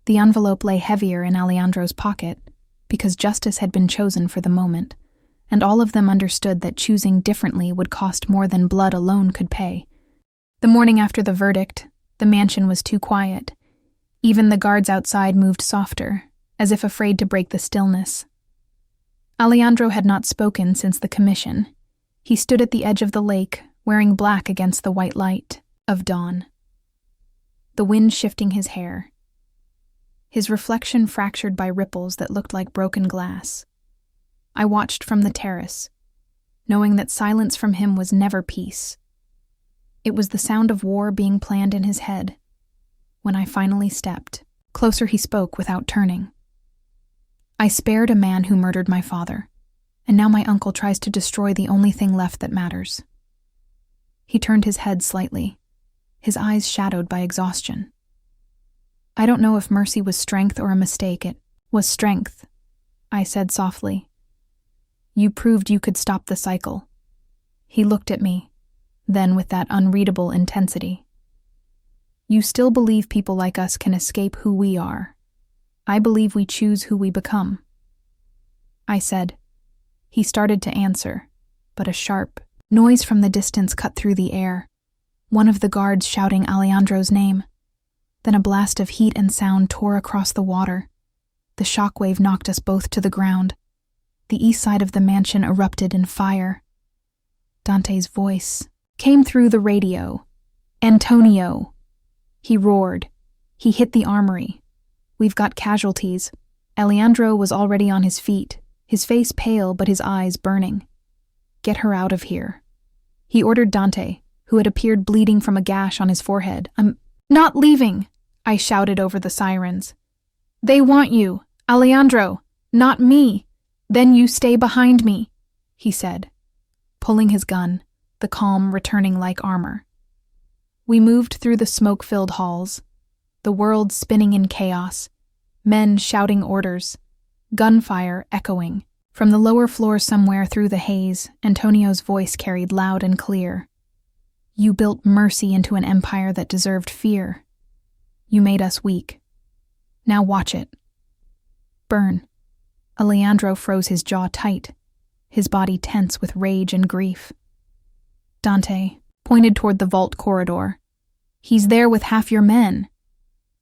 the envelope lay heavier in Alejandro's pocket, because justice had been chosen for the moment, and all of them understood that choosing differently would cost more than blood alone could pay. The morning after the verdict, the mansion was too quiet. Even the guards outside moved softer, as if afraid to break the stillness. Alejandro had not spoken since the commission. He stood at the edge of the lake, wearing black against the white light of dawn, the wind shifting his hair, his reflection fractured by ripples that looked like broken glass. I watched from the terrace, knowing that silence from him was never peace. It was the sound of war being planned in his head. When I finally stepped, closer he spoke without turning. "I spared a man who murdered my father, and now my uncle tries to destroy the only thing left that matters." He turned his head slightly, his eyes shadowed by exhaustion. "I don't know if mercy was strength or a mistake. It was strength," I said softly. "You proved you could stop the cycle." He looked at me, then with that unreadable intensity. "You still believe people like us can escape who we are. I believe we choose who we become." I said. He started to answer, but a sharp noise from the distance cut through the air, one of the guards shouting Alejandro's name. Then a blast of heat and sound tore across the water. The shockwave knocked us both to the ground. The east side of the mansion erupted in fire. Dante's voice came through the radio. "Antonio!" He roared. He hit the armory. "We've got casualties." Alejandro was already on his feet, his face pale but his eyes burning. "Get her out of here." He ordered Dante, who had appeared bleeding from a gash on his forehead. "I'm not leaving," I shouted over the sirens. They want you, Alejandro, not me. Then you stay behind me, he said, pulling his gun, the calm returning like armor. We moved through the smoke-filled halls, the world spinning in chaos, men shouting orders, gunfire echoing. From the lower floor somewhere through the haze, Antonio's voice carried loud and clear. You built mercy into an empire that deserved fear. You made us weak. Now watch it. Burn. Alejandro froze his jaw tight, his body tense with rage and grief. Dante pointed toward the vault corridor. He's there with half your men.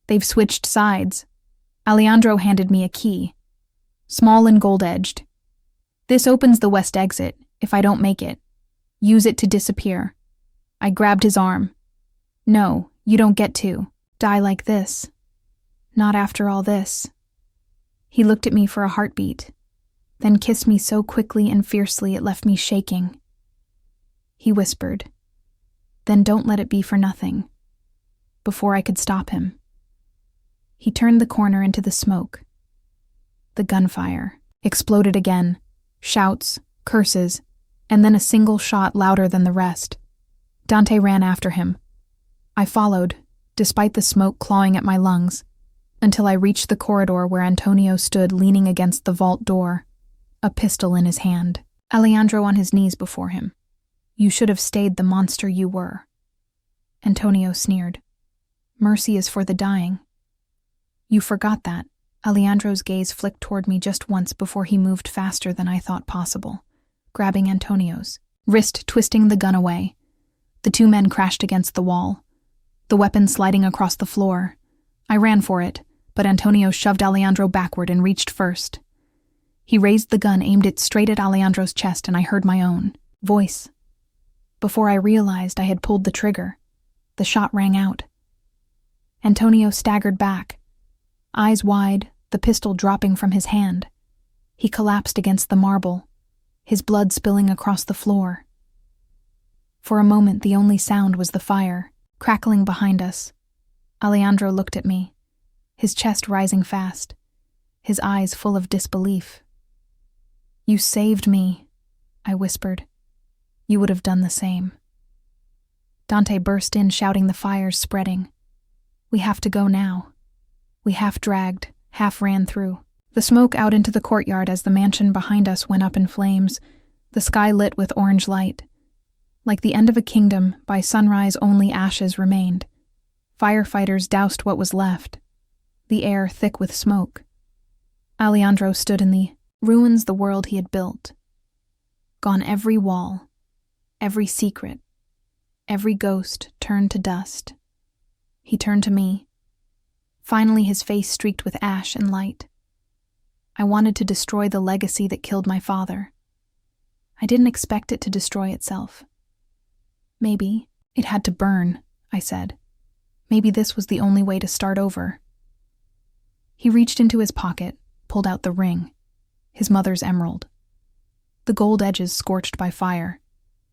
They've switched sides. Alejandro handed me a key, small and gold-edged. This opens the west exit, if I don't make it. Use it to disappear. I grabbed his arm. No, you don't get to. Die like this. Not after all this. He looked at me for a heartbeat, then kissed me so quickly and fiercely it left me shaking. He whispered, "Then don't let it be for nothing." Before I could stop him, he turned the corner into the smoke. The gunfire exploded again, shouts, curses, and then a single shot louder than the rest. Dante ran after him. I followed, despite the smoke clawing at my lungs, until I reached the corridor where Antonio stood leaning against the vault door, a pistol in his hand, Alejandro on his knees before him. You should have stayed the monster you were. Antonio sneered. Mercy is for the dying. You forgot that. Alejandro's gaze flicked toward me just once before he moved faster than I thought possible, grabbing Antonio's, wrist twisting the gun away. The two men crashed against the wall, the weapon sliding across the floor. I ran for it, but Antonio shoved Alejandro backward and reached first. He raised the gun, aimed it straight at Alejandro's chest, and I heard my own voice. Before I realized I had pulled the trigger, the shot rang out. Antonio staggered back, eyes wide, the pistol dropping from his hand. He collapsed against the marble, his blood spilling across the floor. For a moment, the only sound was the fire, crackling behind us. Alejandro looked at me, his chest rising fast, his eyes full of disbelief. You saved me, I whispered. You would have done the same. Dante burst in, shouting the fire's spreading. We have to go now. We half dragged, half ran through. The smoke out into the courtyard as the mansion behind us went up in flames, the sky lit with orange light. Like the end of a kingdom, by sunrise only ashes remained. Firefighters doused what was left, the air thick with smoke. Alejandro stood in the ruins the world he had built. Gone every wall, every secret, every ghost turned to dust. He turned to me. Finally, his face streaked with ash and light. I wanted to destroy the legacy that killed my father. I didn't expect it to destroy itself. Maybe it had to burn, I said. Maybe this was the only way to start over. He reached into his pocket, pulled out the ring, his mother's emerald. The gold edges scorched by fire.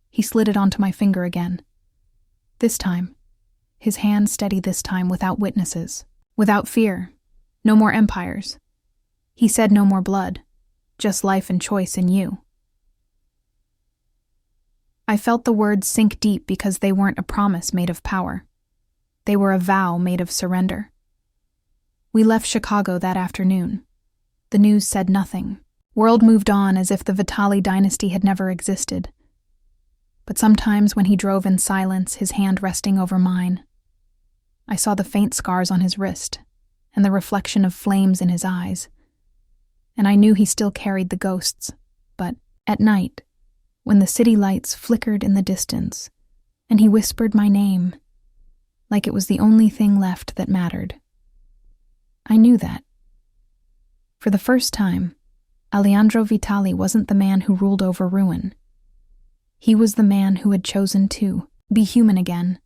He slid it onto my finger again. This time, his hand steady this time without witnesses, without fear, no more empires. He said no more blood, just life and choice in you. I felt the words sink deep because they weren't a promise made of power. They were a vow made of surrender. We left Chicago that afternoon. The news said nothing. World moved on as if the Vitali dynasty had never existed. But sometimes when he drove in silence, his hand resting over mine, I saw the faint scars on his wrist and the reflection of flames in his eyes. And I knew he still carried the ghosts. But at night, when the city lights flickered in the distance, and he whispered my name, like it was the only thing left that mattered. I knew that. For the first time, Alejandro Vitali wasn't the man who ruled over ruin. He was the man who had chosen to be human again.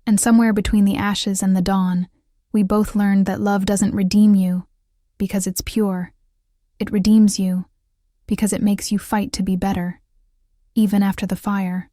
And somewhere between the ashes and the dawn, we both learned that love doesn't redeem you because it's pure. It redeems you because it makes you fight to be better, even after the fire.